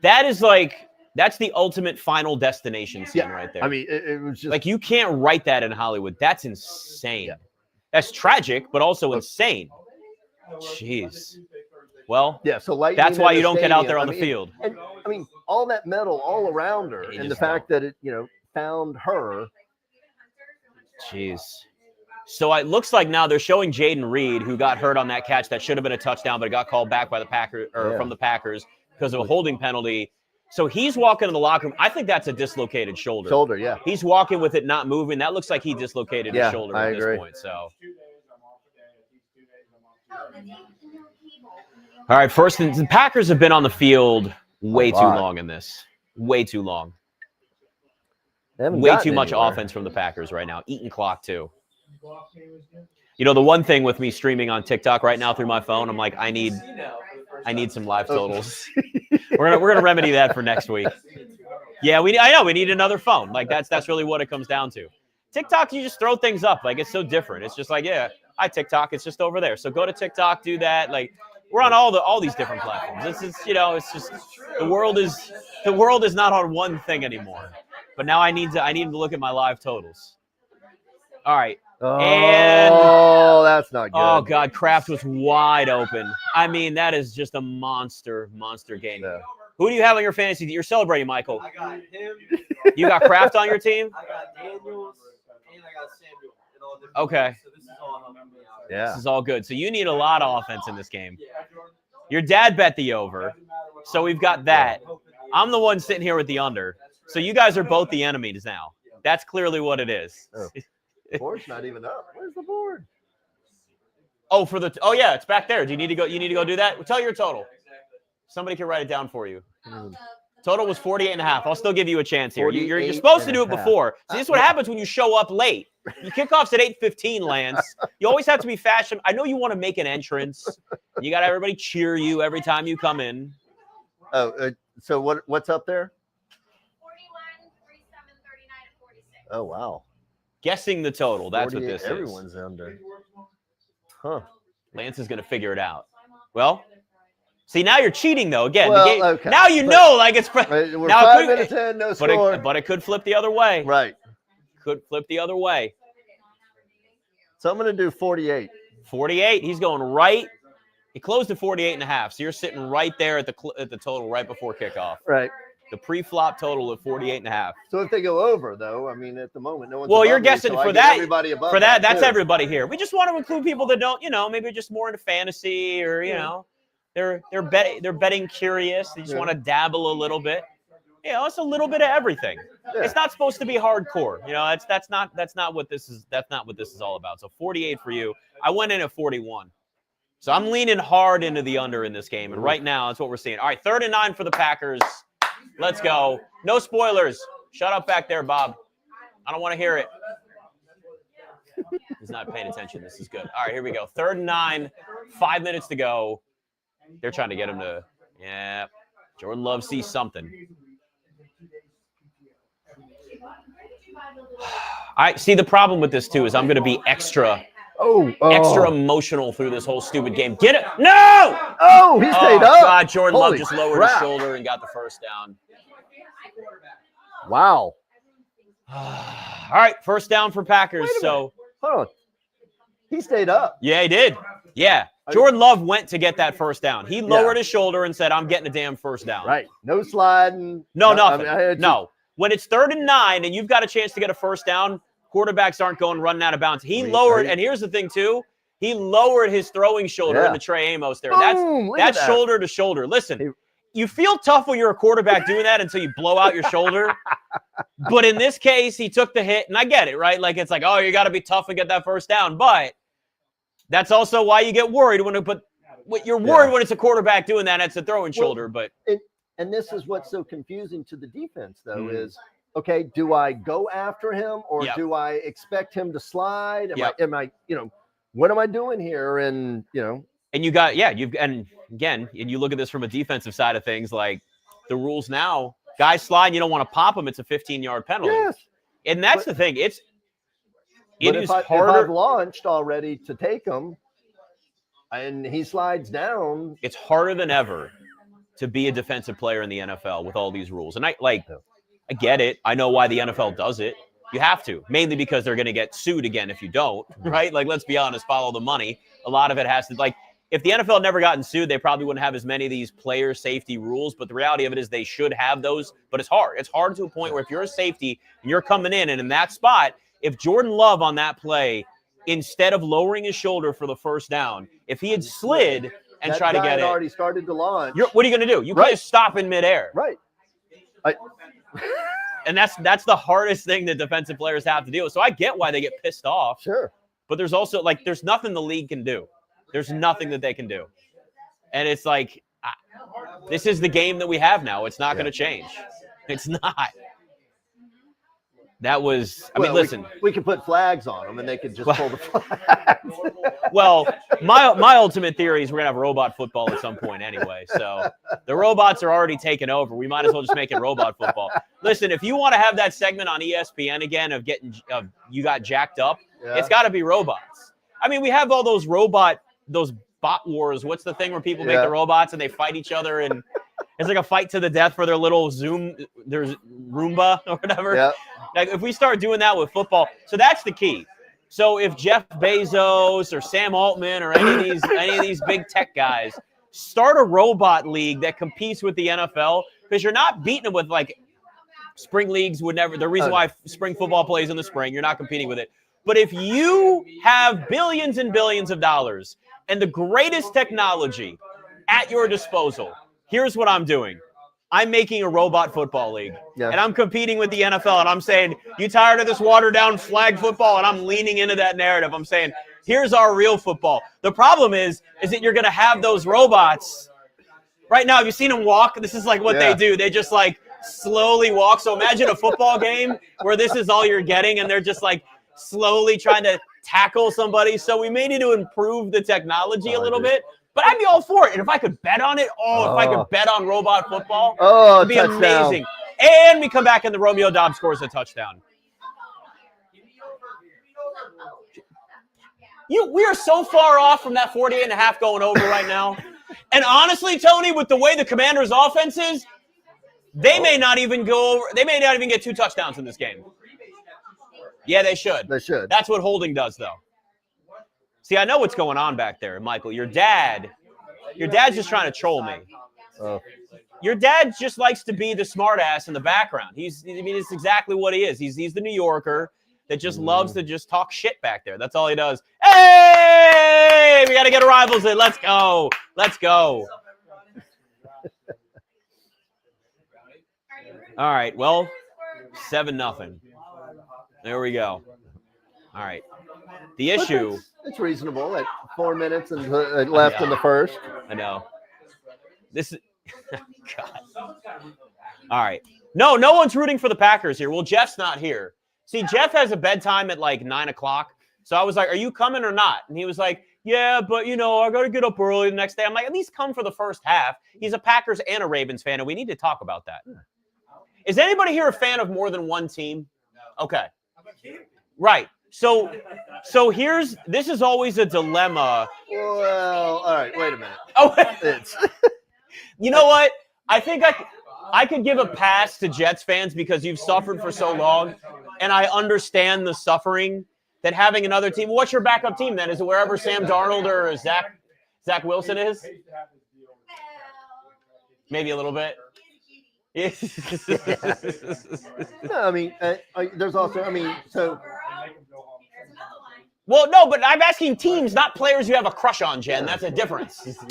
That is like that's the ultimate Final Destination scene Yeah. right there. I mean, it was just like you can't write that in Hollywood. That's insane. Yeah. That's tragic, but also insane. Jeez. Well, yeah. So lightning. that's why in you the don't get out stadium. there on I the mean, field. And I mean, all that metal all around her, You and the just fact that it, found her. Jeez. So it looks like now they're showing Jayden Reed, who got hurt on that catch that should have been a touchdown, but it got called back by the Packers or from the Packers because of a holding penalty. So he's walking in the locker room. I think that's a dislocated shoulder. Shoulder, yeah. He's walking with it not moving. That looks like he dislocated his Yeah, shoulder I at agree. this point. So. All right, first, the Packers have been on the field way too long in this. Way too long. They haven't Way gotten too much anywhere. offense from the Packers right now. Eating clock, too. You know, the one thing with me streaming on TikTok right now through my phone, I'm like, I need some live totals. we're gonna remedy that for next week. Yeah, I know we need another phone. Like that's really what it comes down to. TikTok, you just throw things up. Like it's so different. It's just like, yeah, I TikTok. It's just over there. So go to TikTok, do that. Like we're on all these different platforms. This is it's just the world is not on one thing anymore. But now I need to look at my live totals. All right. Oh, that's not good. Oh God, Kraft was wide open. I mean, that is just a monster game. Yeah. Who do you have on your fantasy? You're celebrating, Michael. I got him. You got Kraft on your team? I got Daniels and I got Samuel. In all different Okay. ways, so this is all helping me out. Yeah. This is all good. So you need a lot of offense in this game. Your dad bet the over, so we've got that. I'm the one sitting here with the under. So you guys are both the enemies now. That's clearly what it is. Oh. The board's not even up. Where's the board? Oh yeah, it's back there. Do you need to go? You need to go do that. Well, tell your total. Somebody can write it down for you. Total was 48.5. I'll still give you a chance here. You're supposed to do it before. See, this is what happens when you show up late. You kickoff's at 8:15, Lance. You always have to be fashion. I know you want to make an entrance. You got everybody cheer you every time you come in. Oh, so what's up there? 41, 37, 39, and 46. Oh, wow. Guessing the total. That's what 48, this is. everyone's under. Huh. Lance is going to figure it out. Well, see, now you're cheating, though. Again, Well, the game, okay. now you But- know, like it's. Right, we're now 5 minutes in, no score. But it could flip the other way. Right. Could flip the other way. So I'm going to do 48. 48. He's going right. He closed at 48.5. So you're sitting right there at the total right before kickoff. Right. The pre-flop total of 48.5. So if they go over, though, I mean, at the moment, no one's Well, above you're me, guessing so I for get that. everybody above For that, that's too. everybody here. We just want to include people that don't, maybe just more into fantasy or they're betting curious. They just want to dabble a little bit. It's a little bit of everything. Yeah. It's not supposed to be hardcore. That's not what this is. That's not what this is all about. So 48 for you. I went in at 41. So I'm leaning hard into the under in this game, and right now that's what we're seeing. All right, 3rd and 9 for the Packers. Let's go. No spoilers. Shut up back there, Bob. I don't want to hear it. He's not paying attention. This is good. All right, here we go. 3rd and 9. 5 minutes to go. They're trying to get him to. Yeah. Jordan Love sees something. I see the problem with this too is I'm going to be extra emotional through this whole stupid game. Get it? No! Oh, he stayed up. God, Jordan Love Holy just lowered crap. his shoulder and got the first down. Wow. All right, first down for Packers. So, Hold on. He stayed up. yeah, he did. Yeah. Jordan Love went to get that first down. He lowered his shoulder and said, I'm getting a damn first down. Right. No sliding. No, nothing. I mean, No. When it's 3rd and 9 and you've got a chance to get a first down, quarterbacks aren't going running out of bounds. He lowered, and here's the thing too, he lowered his throwing shoulder into Trey Amos there. Boom, That's shoulder to shoulder. Listen, you feel tough when you're a quarterback doing that until you blow out your shoulder. But in this case, he took the hit, and I get it, right? Like it's like, oh, you got to be tough and get that first down. But that's also why you get worried when you're worried when it's a quarterback doing that. It's a throwing shoulder, but. And this is what's so confusing to the defense, though, is, okay, do I go after him or do I expect him to slide? Am I, what am I doing here? And, And you got, and again, and you look at this from a defensive side of things, like the rules now, Guys slide, you don't want to pop them. It's a 15-yard penalty. Yes. And that's the thing. It is if harder. I've launched already to take him and he slides down. It's harder than ever to be a defensive player in the NFL with all these rules. And I get it. I know why the NFL does it. You have to, mainly because they're going to get sued again if you don't, right? Like, let's be honest, follow the money. A lot of it has to, like, if the NFL had never gotten sued, they probably wouldn't have as many of these player safety rules. But the reality of it is they should have those, but it's hard. It's hard to a point where if you're a safety and you're coming in, and in that spot, if Jordan Love on that play, instead of lowering his shoulder for the first down, if he had slid and that tried to get it, already started to launch. What are you going to do? You can't stop in midair. Right. And that's the hardest thing that defensive players have to deal with. So I get why they get pissed off. Sure. But there's also, like, there's nothing the league can do. There's nothing that they can do. And it's like, this is the game that we have now. It's not going to change. It's not. That was, I mean, listen. We could put flags on them and they could just pull the flags. Well, my ultimate theory is we're going to have robot football at some point anyway. So the robots are already taking over. We might as well just make it robot football. Listen, if you want to have that segment on ESPN again of you got jacked up, it's got to be robots. I mean, we have all those bot wars. What's the thing where people make the robots and they fight each other, and it's like a fight to the death for their little there's Roomba or whatever. Yeah. Like, if we start doing that with football, so that's the key. So if Jeff Bezos or Sam Altman or any of these big tech guys start a robot league that competes with the NFL, because you're not beating them with, like, spring leagues would never. The reason why spring football plays in the spring, you're not competing with it. But if you have billions and billions of dollars and the greatest technology at your disposal, here's what I'm doing. I'm making a robot football league, and I'm competing with the NFL, and I'm saying, you tired of this watered-down flag football? And I'm leaning into that narrative. I'm saying, here's our real football. The problem is that you're going to have those robots. Right now, have you seen them walk? This is like what they do. They just, like, slowly walk. So imagine a football game where this is all you're getting, and they're just, like, slowly trying to tackle somebody. So we may need to improve the technology a little bit. But I'd be all for it. And if I could bet on it, if I could bet on robot football, it'd be amazing. And we come back and the Romeo Dobbs scores a touchdown. We are so far off from that 48.5 going over right now. And honestly, Tony, with the way the Commanders' offense is, they may not even go over. They may not even get 2 touchdowns in this game. Yeah, they should. They should. That's what holding does, though. See, I know what's going on back there, Michael. Your dad's just trying to troll me. Your dad just likes to be the smartass in the background. It's exactly what he is. He's the New Yorker that just loves to just talk shit back there. That's all he does. Hey, we got to get our rivals in. Let's go. Let's go. All right. Well, 7-0. There we go. All right. The issue. It's reasonable at 4 minutes and left in the first. I know. This is God. All right. No one's rooting for the Packers here. Well, Jeff's not here. See, Jeff has a bedtime at like 9 o'clock. So I was like, are you coming or not? And he was like, yeah, but, I got to get up early the next day. I'm like, at least come for the first half. He's a Packers and a Ravens fan, and we need to talk about that. Is anybody here a fan of more than one team? Okay. Right. So this is always a dilemma. Well, all right, wait a minute. Oh, you know what? I think I could give a pass to Jets fans because you've suffered for so long, and I understand the suffering that having another team. What's your backup team then? Is it wherever Sam Darnold or Zach Wilson is? Maybe a little bit. No, I mean, there's also, so. Well, no, but I'm asking teams, not players you have a crush on, Jen. That's a difference.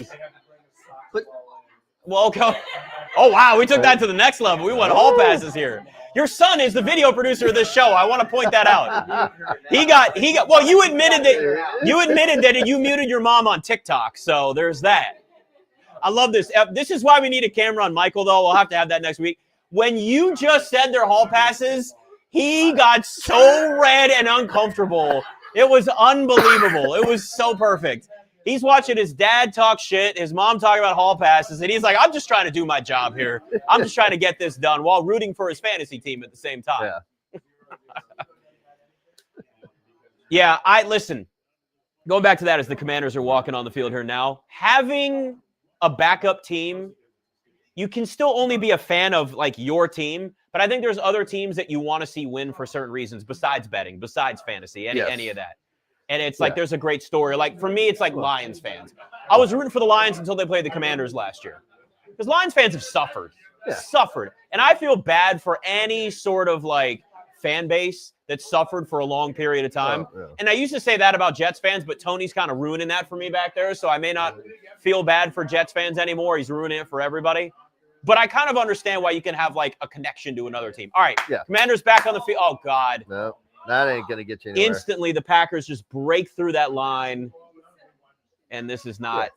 But, well, okay. Oh, wow, we took that to the next level. We went hall passes here. Your son is the video producer of this show. I want to point that out. He got. Well, you admitted that you muted your mom on TikTok. So there's that. I love this. This is why we need a camera on Michael, though. We'll have to have that next week. When you just said their hall passes, he got so red and uncomfortable. It was unbelievable. It was so perfect. He's watching his dad talk shit, his mom talk about hall passes, and he's like, I'm just trying to do my job here. I'm just trying to get this done while rooting for his fantasy team at the same time. Yeah, listen, going back to that as the Commanders are walking on the field here now, having a backup team, you can still only be a fan of, like, your team, but I think there's other teams that you want to see win for certain reasons besides betting, besides fantasy, any of that. And it's like there's a great story. Like, for me, it's like Lions fans. I was rooting for the Lions until they played the Commanders last year. Because Lions fans have suffered. And I feel bad for any sort of, like, fan base that suffered for a long period of time. And I used to say that about Jets fans, but Tony's kind of ruining that for me back there, so I may not feel bad for Jets fans anymore. He's ruining it for everybody. But I kind of understand why you can have, like, a connection to another team. All right, Commanders back on the field. Oh, God. No. That ain't going to get you anywhere. Instantly, the Packers just break through that line, and this is not.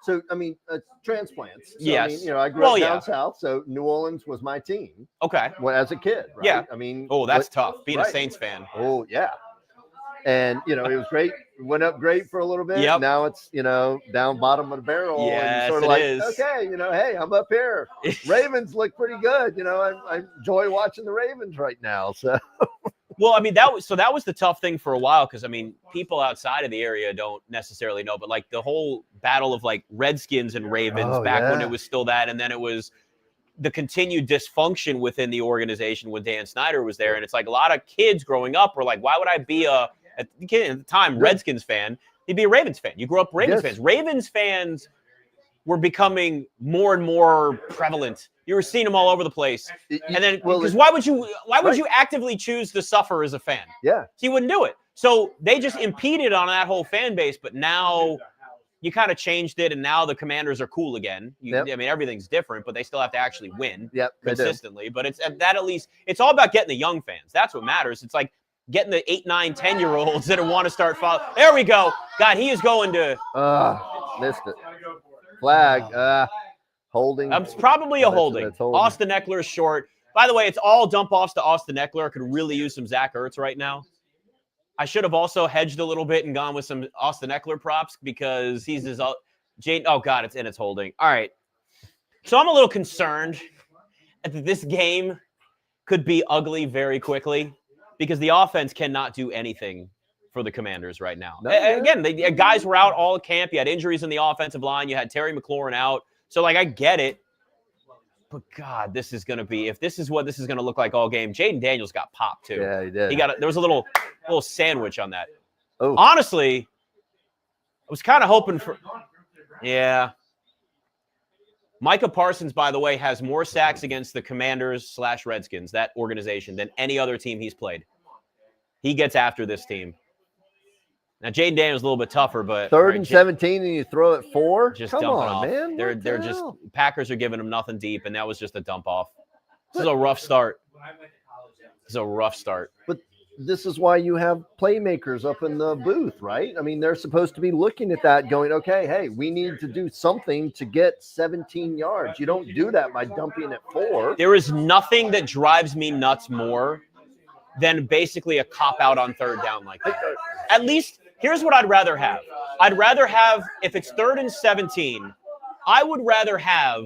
So, I mean, transplants. So, yes. I mean, I grew up down south, so New Orleans was my team. Okay. As a kid, right? Yeah. I mean. Oh, that's tough, being a Saints fan. Oh, yeah. And, it was great. Went up great for a little bit. Yep. Now it's, down bottom of the barrel. Yes, and sort of it like, is. okay, hey, I'm up here. Ravens look pretty good. I enjoy watching the Ravens right now. So. Well, I mean, that was the tough thing for a while because, I mean, people outside of the area don't necessarily know, but, like, the whole battle of, like, Redskins and Ravens when it was still that, and then it was the continued dysfunction within the organization when Dan Snyder was there, and it's like a lot of kids growing up were like, why would I be at the time, Redskins fan? You'd be a Ravens fan. You grew up Ravens fans. Ravens fans were becoming more and more prevalent. You were seeing them all over the place. And then, because why would you actively choose to suffer as a fan? Yeah. So you wouldn't do it. So they just impeded on that whole fan base, but now you kind of changed it, and now the Commanders are cool again. I mean, everything's different, but they still have to actually win consistently. But it's that at least it's all about getting the young fans. That's what matters. It's like getting the 8, 9, 10-year-olds that want to start following. There we go. God, he is going to. Missed it. Flag. Holding. It's probably a holding. Austin Eckler is short. By the way, it's all dump offs to Austin Eckler. I could really use some Zach Ertz right now. I should have also hedged a little bit and gone with some Austin Eckler props because he's his Jayden. Oh, God, it's holding. All right. So I'm a little concerned that this game could be ugly very quickly because the offense cannot do anything for the Commanders right now. Again, guys were out all camp. You had injuries in the offensive line. You had Terry McLaurin out. So, like, I get it. But, God, this is going to be – if this is what this is going to look like all game, Jayden Daniels got popped, too. Yeah, he did. There was a little sandwich on that. Oh. Honestly, I was kind of hoping for – yeah. Micah Parsons, by the way, has more sacks against the Commanders/Redskins, that organization, than any other team he's played. He gets after this team. Now, Jayden Daniels is a little bit tougher, but 3rd and 17, and you throw it 4. Just come dumping on, off. man. They're just Packers are giving them nothing deep, and that was just a dump off. This is a rough start. But this is why you have playmakers up in the booth, right? I mean, they're supposed to be looking at that, going, "Okay, hey, we need to do something to get 17 yards." You don't do that by dumping at 4. There is nothing that drives me nuts more than basically a cop out on 3rd down like that. At least. Here's what I'd rather have. I'd rather have, if it's 3rd and 17, I would rather have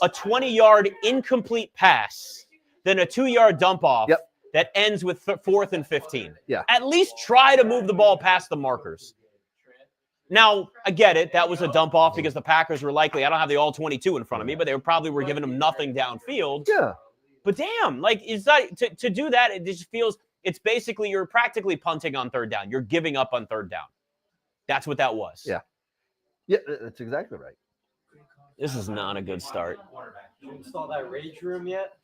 a 20-yard incomplete pass than a 2-yard dump off that ends with 4th and 15. Yeah. At least try to move the ball past the markers. Now, I get it. That was a dump off because the Packers were likely, I don't have the all 22 in front of me, but they probably were giving them nothing downfield. Yeah. But damn, like, is that to do that, it just feels – it's basically you're practically punting on 3rd down. You're giving up on 3rd down. That's what that was. Yeah. Yeah, that's exactly right. This is not a good start. You install that rage room yet?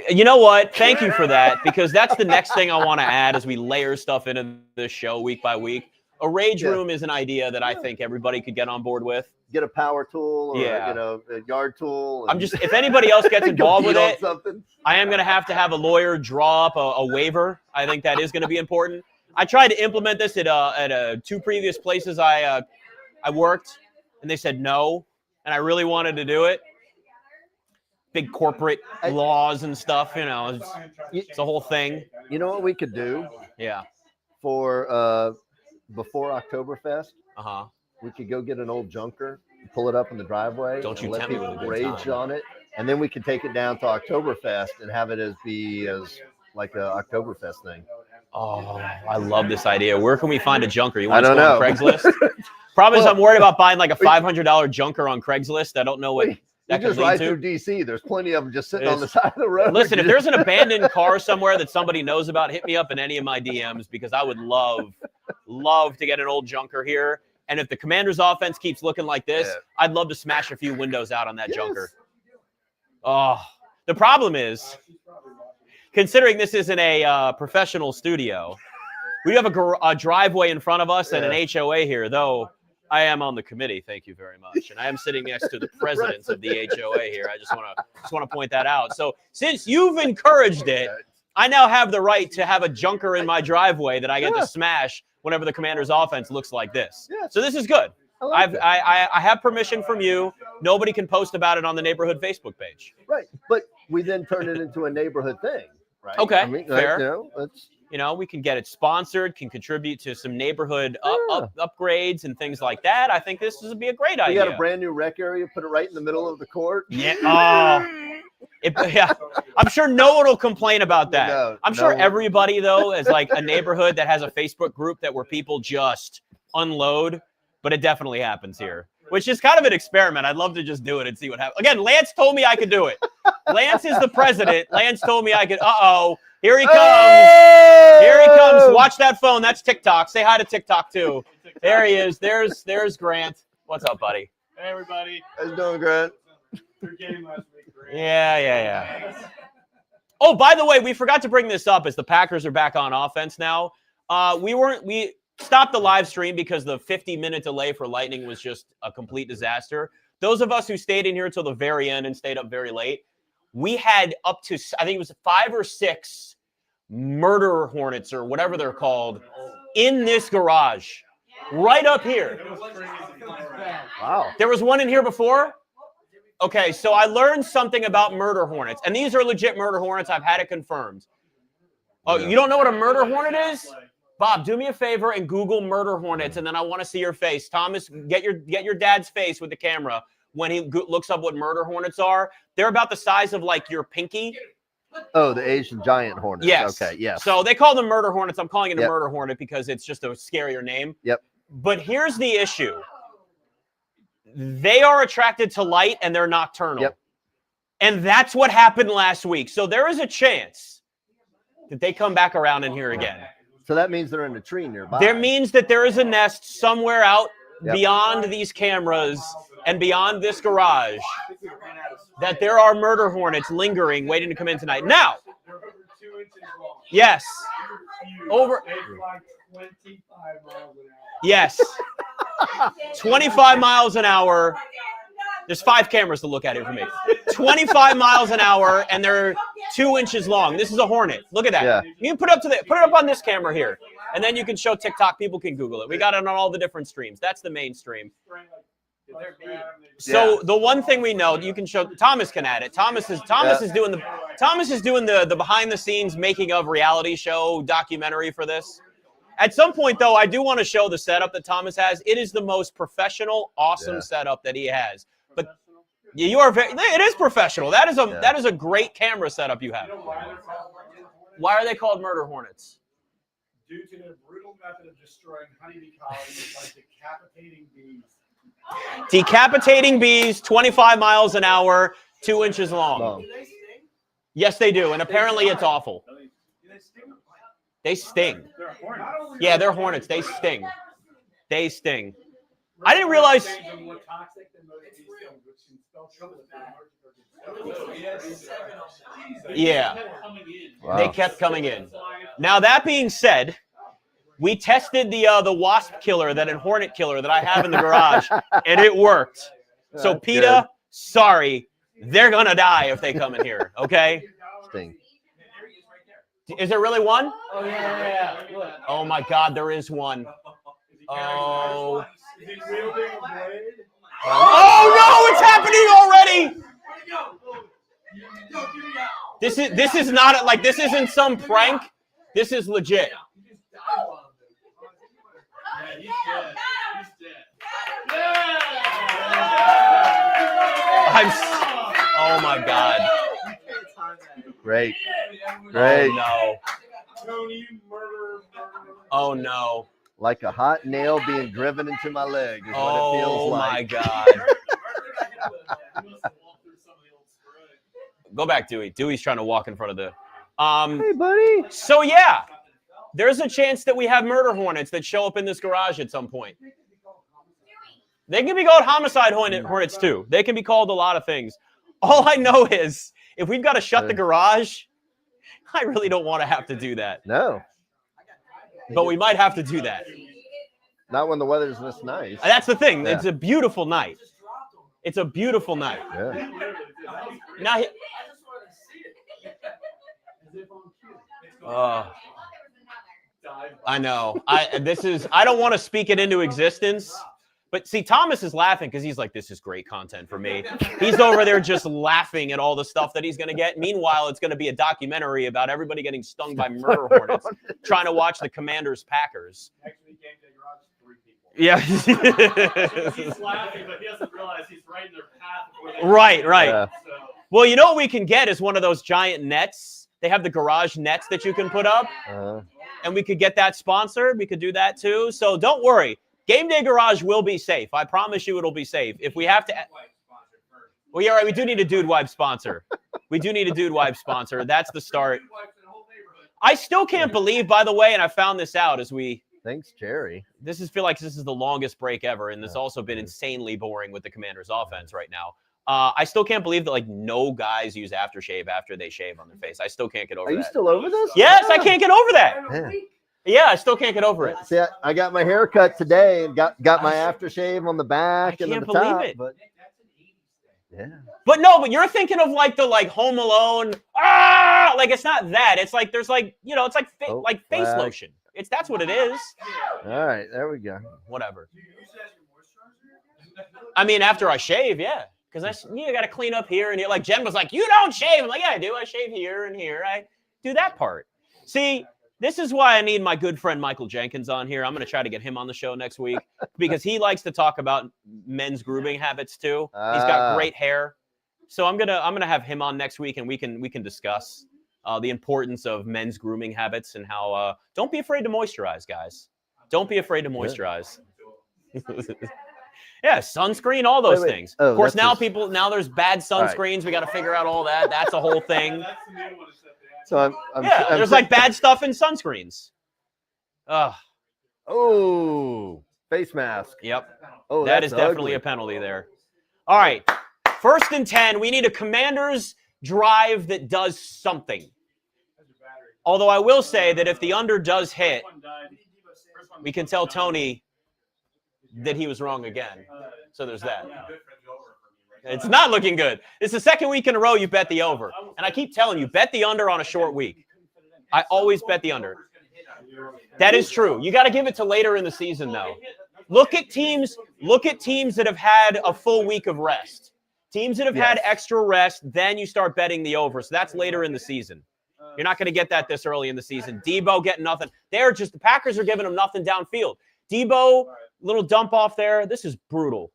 You know what? Thank you for that, because that's the next thing I want to add as we layer stuff into this show week by week. A rage room is an idea that I think everybody could get on board with. Get a power tool or a yard tool. I'm just, if anybody else gets involved with it, something. I am going to have a lawyer draw up a waiver. I think that is going to be important. I tried to implement this at 2 previous places I worked, and they said no, and I really wanted to do it. Big corporate laws and stuff, it's a whole thing. You know what we could do? Yeah. For before Oktoberfest. we could go get an old junker, pull it up in the driveway, Don't you and let tell me people with a good rage time. on it, and then we could take it down to Oktoberfest and have it as like a Oktoberfest thing. Oh, I love this idea. Where can we find a junker? You I want to don't go on know. Craigslist? Problem is, Well, I'm worried about buying like a $500 junker on Craigslist. I don't know what You that could just ride lead to. through DC. There's plenty of them just sitting on the It's- side of the road. Listen, if there's an abandoned car somewhere that somebody knows about, hit me up in any of my DMs because I would love to get an old junker here. And if the Commanders' offense keeps looking like this, Yeah. I'd love to smash a few windows out on that Yes. junker. Oh, the problem is, considering this isn't a professional studio, we have a driveway in front of us and an HOA here, though I am on the committee. Thank you very much. And I am sitting next to the presidents of the HOA here. I just want to point that out. So since you've encouraged it, I now have the right to have a junker in my driveway that I get to smash whenever the Commanders' offense looks like this. Yeah. So this is good. like that. I have permission from you. Nobody can post about it on the neighborhood Facebook page. Right, but we then turn it into a neighborhood thing, right? Okay, I mean, fair. That's We can get it sponsored, can contribute to some neighborhood upgrades and things like that. I think this would be a great we idea. got a brand new rec area, put it right in the middle of the court. Yeah. Yeah. I'm sure no one will complain about that. No, I'm sure no. everybody, though, is like a neighborhood that has a Facebook group where people just unload, but it definitely happens here, which is kind of an experiment. I'd love to just do it and see what happens. Again, Lance told me I could do it. Lance is the president. Lance told me I could. Here he comes. Hey! Here he comes. Watch that phone. That's TikTok. Say hi to TikTok, too. There he is. There's Grant. What's up, buddy? Hey, everybody. How you doing, Grant? Good game last week. Great. Yeah. Oh, by the way, we forgot to bring this up as the Packers are back on offense now. We stopped the live stream because the 50-minute delay for Lightning was just a complete disaster. Those of us who stayed in here until the very end and stayed up very late, we had up to, I think it was 5 or 6 Murder Hornets or whatever they're called in this garage right up here. Wow. There was one in here before? Okay, so I learned something about Murder Hornets, and these are legit Murder Hornets. I've had it confirmed. Oh, you don't know what a Murder Hornet is? Bob, do me a favor and Google Murder Hornets, and then I want to see your face. Thomas, get your dad's face with the camera when he looks up what Murder Hornets are. They're about the size of like your pinky. Oh, the Asian giant hornet. Yes. Okay. Yes. So they call them Murder Hornets. I'm calling it a Yep. Murder Hornet because it's just a scarier name. Yep. But here's the issue. They are attracted to light and they're nocturnal. Yep. And that's what happened last week. So there is a chance that they come back around in here again. So that means they're in a tree nearby. There means that there is a nest somewhere out Yep. beyond these cameras and beyond this garage that there are Murder Hornets lingering, waiting to come in tonight. Now, They're over 2 inches long. yes, Huge. over, They fly 25 miles an hour. yes, 25 miles an hour. There's 5 cameras to look at here for me. 25 miles an hour, and they're 2 inches long. This is a Hornet. Look at that. Yeah. You can put it up on this camera here, and then you can show TikTok. People can Google it. We got it on all the different streams. That's the main stream. So the one thing we know, you can show. Thomas can add it. Thomas is doing the behind the scenes making of reality show documentary for this. At some point, though, I do want to show the setup that Thomas has. It is the most professional, awesome setup that he has. But you are it is professional. That is a great camera setup you have. Why are they called Murder Hornets? Due to their brutal method of destroying honeybee colonies by decapitating bees. Decapitating bees, 25 miles an hour, 2 inches long. Long. Yes, they do, and apparently it's awful. They sting. They're hornets. Yeah, they're hornets. They sting. They sting. I didn't realize. More toxic than most bees, which can spell trouble with that. Yeah, Wow. they kept coming in. Now that being said, we tested the wasp killer, that and hornet killer that I have in the garage, and it worked. So That's PETA, sorry, they're gonna die if they come in here. Okay? Sting. Is there really one? Oh, yeah. Oh my God, there is one. Oh. Is he wielding a blade? Oh no, it's happening already. This is not like this isn't some prank. This is legit. Yeah, he's dead. He's dead. Oh my God. Great. Oh Great. no. Tony, murder. Oh no. Like a hot nail being driven into my leg is what it feels Oh my like. God. Go back, Dewey. Dewey's trying to walk in front of the. Hey, buddy. So yeah, there's a chance that we have murder hornets that show up in this garage at some point. They can be called homicide hornets too. They can be called a lot of things. All I know is if we've got to shut the garage, I really don't want to have to do that. No. But we might have to do that. Not when the weather's this nice. That's the thing. Yeah. It's a beautiful night. It's a beautiful night. Yeah. Now, I know. I don't want to speak it into existence. But see, Thomas is laughing because he's like, this is great content for me. He's over there just laughing at all the stuff that he's going to get. Meanwhile, it's going to be a documentary about everybody getting stung by murder hornets trying to watch the Commanders Packers. Actually, GameDay garage, 3 people. Yeah. He's laughing, but he doesn't realize he's right in their path. Right. Yeah. So. Well, you know what we can get is one of those giant nets. They have the garage nets that you can put up. And we could get that sponsored. We could do that too. So don't worry. GameDay Garage will be safe. I promise you it'll be safe. If we have to... Well, yeah, right. We do need a Dude Wipe sponsor. We do need a Dude Wipe sponsor. That's the start. I still can't believe, by the way, and I found this out as we... Thanks, Jerry. Feel like this is the longest break ever, and this also been insanely boring with the Commanders' offense right now. I still can't believe that, like, no guys use aftershave after they shave on their face. I still can't get over that. Are you still over this? Yes, I can't get over that. Yeah. Yeah, I still can't get over it. See, I got my hair cut today and got my aftershave on the back and can't the top. believe it. But yeah. But you're thinking of like the Home Alone. Like it's not that. It's like there's like it's like like face flag. lotion. That's what it is. All right, there we go. Whatever. I mean, after I shave, yeah, because you got to clean up here and here. Like Jen was like, you don't shave. I'm like, yeah, I do. I shave here and here. I do that part. See. This is why I need my good friend Michael Jenkins on here. I'm going to try to get him on the show next week because he likes to talk about men's grooming habits too. He's got great hair. So I'm going to have him on next week and we can discuss the importance of men's grooming habits and how don't be afraid to moisturize, guys. Don't be afraid to moisturize. Yeah, sunscreen, all those things. Oh, of course, now there's bad sunscreens. Right. We got to figure out all that. That's a whole thing. So I'm there's like bad stuff in sunscreens. Oh, face mask. Yep. Oh, that is definitely ugly. a penalty there. All right. 1st and 10. We need a Commanders drive that does something. Although I will say that if the under does hit, we can tell Tony that he was wrong again. So there's that. It's not looking good. It's the 2nd week in a row you bet the over. And I keep telling you, bet the under on a short week. I always bet the under. That is true. You got to give it to later in the season, though. Look at teams that have had a full week of rest. Teams that have had extra rest, then you start betting the over. So that's later in the season. You're not going to get that this early in the season. Deebo getting nothing. The Packers are giving him nothing downfield. Deebo, little dump off there. This is brutal.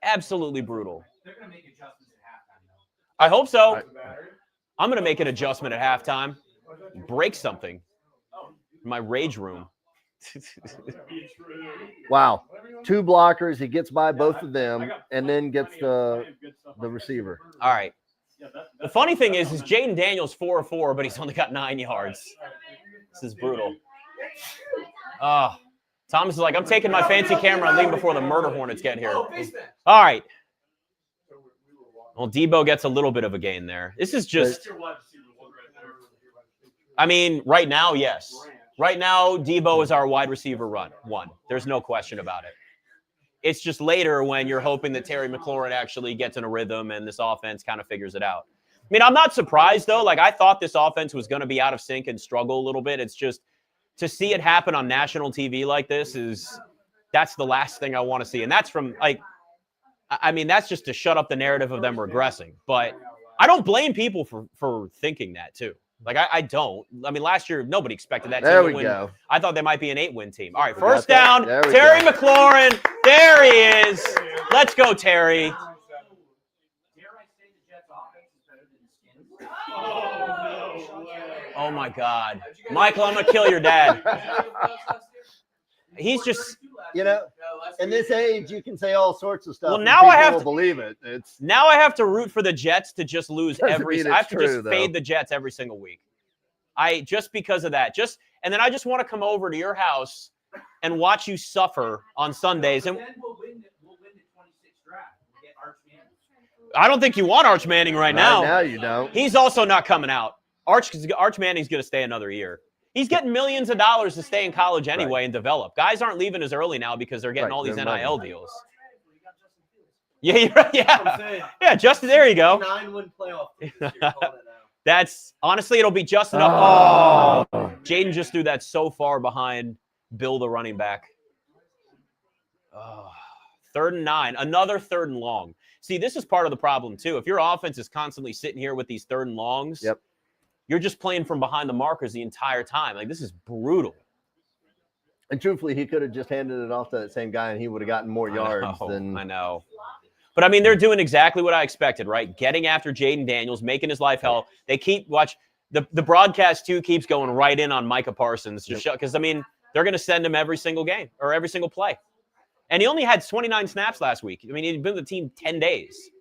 Absolutely brutal. They're going to make adjustments at halftime, though. I hope so. I'm going to make an adjustment at halftime. Break something. My rage room. Wow. 2 blockers. He gets by both of them and then gets the receiver. All right. The funny thing is Jayden Daniels 4-4, but he's only got 9 yards. This is brutal. Thomas is like, I'm taking my fancy camera and leaving before the Murder Hornets get here. All right. Well, Deebo gets a little bit of a gain there. This is just, I mean, right now, yes. Right now, Deebo is our wide receiver one. There's no question about it. It's just later when you're hoping that Terry McLaurin actually gets in a rhythm and this offense kind of figures it out. I mean, I'm not surprised, though. Like, I thought this offense was going to be out of sync and struggle a little bit. It's just to see it happen on national TV like this that's the last thing I want to see. And that's from, like, I mean, that's just to shut up the narrative of them regressing. But I don't blame people for thinking that, too. Like, I don't. I mean, last year, nobody expected that There team to we win. go. I thought they might be an 8-win team. All right, first got down, that. Terry There we go. McLaurin. There he is. Let's go, Terry. Oh my God, Michael, I'm gonna kill your dad. He's just, in this age, you can say all sorts of stuff. Well, and now I people have will to believe it. Now I have to root for the Jets to just lose Doesn't mean I have it's to true, just fade the Jets every single week. Just because of that. And then I just want to come over to your house and watch you suffer on Sundays. And then we'll win the 26th draft. We'll get Arch Manning. I don't think you want Arch Manning right now. Now you don't. He's also not coming out. Arch Manning's going to stay another year. He's getting millions of dollars to stay in college anyway and develop. Guys aren't leaving as early now because they're getting all these NIL deals. Yeah, you're right. Yeah, Justin. There you go. 9-win playoff team this year, calling it out. That's honestly, it'll be just enough. Oh, Jayden just threw that so far behind Bill, the running back. 3rd and 9, another 3rd and long. See, this is part of the problem too. If your offense is constantly sitting here with these 3rd and longs, you're just playing from behind the markers the entire time. Like, this is brutal. And truthfully, he could have just handed it off to that same guy, and he would have gotten more yards than. I know. But, I mean, they're doing exactly what I expected, right? Getting after Jayden Daniels, making his life hell. They keep the broadcast, too, keeps going right in on Micah Parsons. Because, I mean, they're going to send him every single game or every single play. And he only had 29 snaps last week. I mean, he'd been with the team 10 days.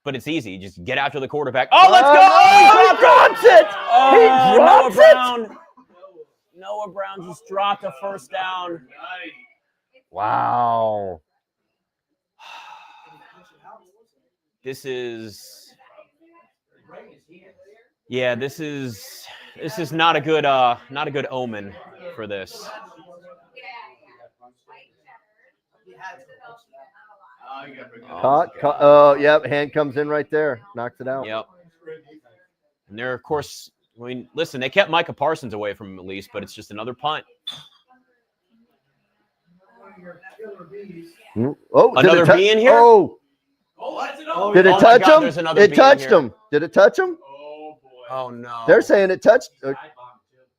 But it's easy. Just get after the quarterback. Oh, let's go! He drops it! He drops it! Noah Brown just dropped a first down. Wow. This is not a good omen for this. Oh, yep. Hand comes in right there. Knocks it out. Yep. And they're, of course, I mean, listen, they kept Micah Parsons away from him at least, but it's just another punt. Oh, another bee in here? Did it touch him? It touched him. Did it touch him? Oh, boy. Oh, no. They're saying it touched.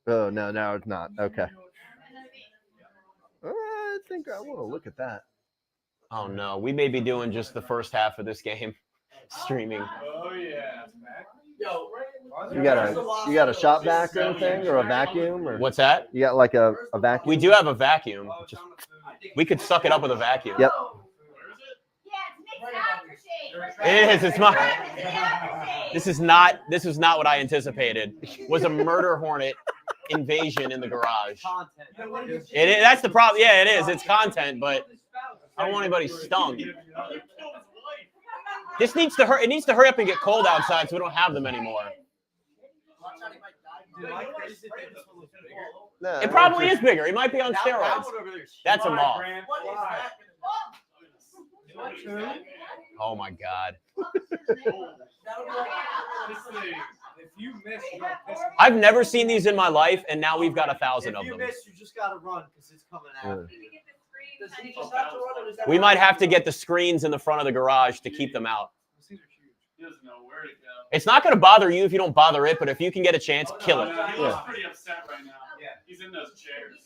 Oh, no, it's not. Okay. I think I want to look at that. Oh, no. We may be doing just the first half of this game streaming. Oh, yeah. You got a shop vac or anything, or a vacuum, or What's that? you got like a vacuum? We do have a vacuum. We could suck it up with a vacuum. Yep. It is. It's my. This is not what I anticipated. Was a Murder Hornet invasion in the garage. That's the problem. Yeah, it is. It's content, but I don't want anybody stung. This needs to hurry. It needs to hurry up and get cold outside, so we don't have them anymore. No, It probably is bigger. He might be on steroids. That's a moth. Oh my God. I've never seen these in my life, and now we've got 1,000 of them. If you miss, you just gotta run because it's coming out. We might have to get the screens in the front of the garage to keep them out. He doesn't know where to go. It's not going to bother you if you don't bother it, but if you can get a chance, kill it. He looks pretty upset right now. Yeah. He's in those chairs.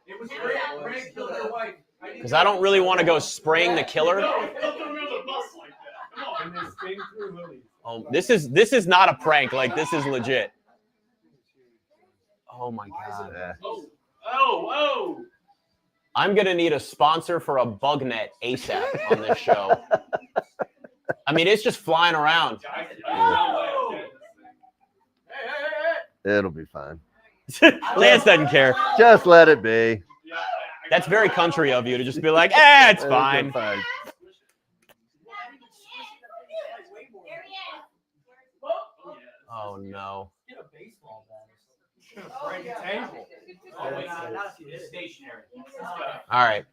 It was Greg killed their wife. Because I don't really want to go spraying the killer. No, don't throw me on the bus like that. Come on. Oh, this is not a prank. Like, this is legit. Oh my God. Oh. I'm going to need a sponsor for a bug net ASAP on this show. I mean, it's just flying around. It'll be fine. Lance doesn't care. Just let it be. That's very country of you to just be like, it's fine. Oh, no. All right.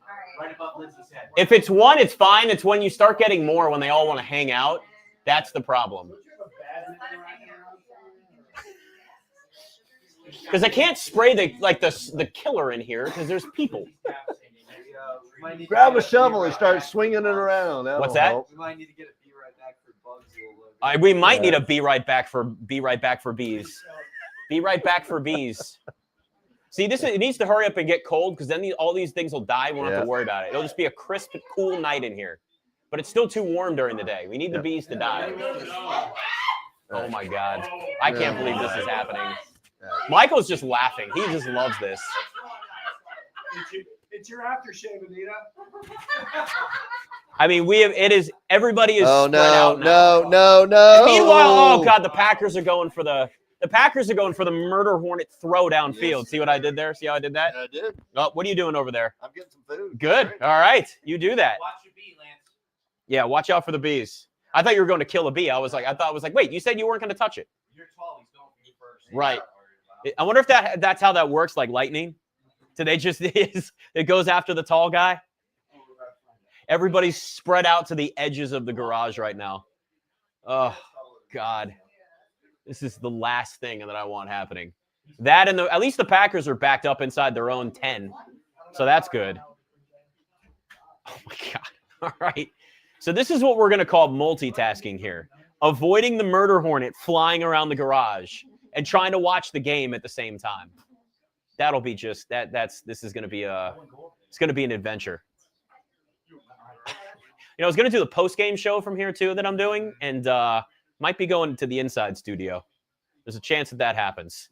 If it's one, it's fine. It's when you start getting more when they all want to hang out. That's the problem. Because I can't spray the killer in here because there's people. Grab a shovel and start swinging it around. What's that? We might need to get a be right back for bugs. We might need a be right back for bees. Be right back for bees. See, it needs to hurry up and get cold because then all these things will die. We won't have to worry about it. It'll just be a crisp, cool night in here. but it's still too warm during the day. We need the bees to die. Oh my God. I can't believe this is happening. Michael's just laughing. He just loves this. It's your aftershave, Anita. I mean, everybody is Oh, spread out now. no. And meanwhile, oh God, the Packers are going for the Murder Hornet throw downfield. See what I did there? See how I did that? I did. Oh, what are you doing over there? I'm getting some food. Good. All right. You do that. Watch your bee, Lance. Yeah, watch out for the bees. I thought you were going to kill a bee. I was like, wait, you said you weren't going to touch it. You're 12. He's going for you first. Right. I wonder if that's how that works, like lightning. Do they just it goes after the tall guy? Everybody's spread out to the edges of the garage right now. Oh God. This is the last thing that I want happening. That and at least the Packers are backed up inside their own 10. So that's good. Oh my God. All right. So this is what we're going to call multitasking here. Avoiding the Murder Hornet flying around the garage and trying to watch the game at the same time. That'll be just this is going to be it's going to be an adventure. I was going to do the post-game show from here too that I'm doing, and might be going to the inside studio. There's a chance that happens.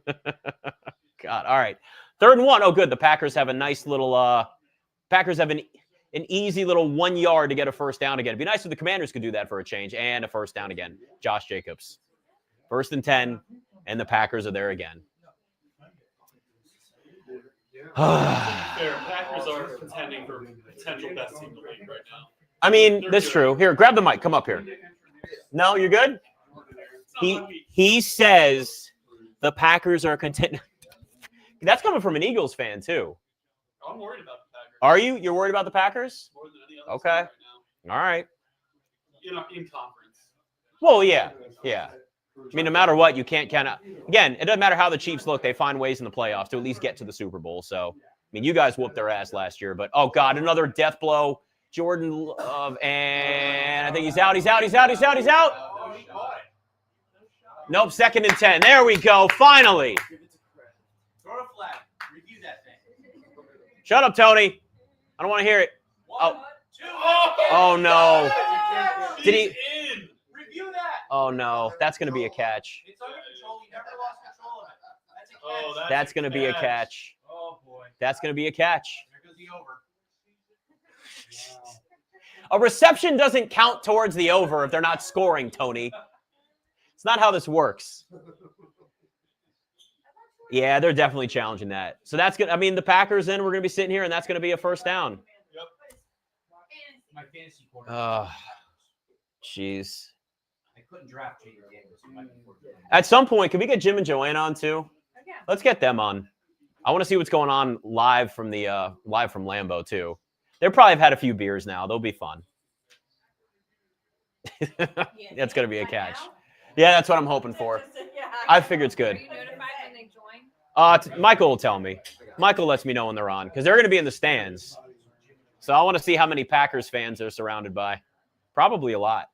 God, all right. 3rd and 1. Oh, good. The Packers have a nice little Packers have an easy little 1 yard to get a first down again. It'd be nice if the Commanders could do that for a change and a first down again. Josh Jacobs. 1st and 10, and the Packers are there again. Packers are contending for potential best team in the league right now. I mean, that's true. Here, grab the mic. Come up here. No, you're good? He says the Packers are contending. That's coming from an Eagles fan, too. I'm worried about the Packers. Are you? You're worried about the Packers? More than any other Okay. team right now. All right. In conference. Well, yeah. Yeah. I mean, no matter what, you can't count out. Again, it doesn't matter how the Chiefs look. They find ways in the playoffs to at least get to the Super Bowl. So, I mean, you guys whooped their ass last year. But, oh, God, another death blow. Jordan Love, and I think he's out. He's out. Nope, 2nd and 10. There we go. Finally. Throw a flag. Review that thing. Shut up, Tony. I don't want to hear it. 1, 2. Oh, no. Did he? Review that. Oh, no. That's going to be a catch. It's under control. You never lost control of it. That's a catch. That's going to be a catch. Oh, boy. That's going to be a catch. There goes the over. A reception doesn't count towards the over if they're not scoring, Tony. It's not how this works. Yeah, they're definitely challenging that. So that's good. I mean, the Packers in, we're going to be sitting here, and that's going to be a first down. My fantasy corner. Oh, jeez. I couldn't draft Jayden Daniels. At some point, can we get Jim and Joanne on too? Yeah. Let's get them on. I want to see what's going on live from Lambeau too. They probably have had a few beers now. They'll be fun. That's going to be a catch. Yeah, that's what I'm hoping for. I figure it's good. Are you notified when they join? Michael will tell me. Michael lets me know when they're on because they're going to be in the stands. So I want to see how many Packers fans they're surrounded by. Probably a lot.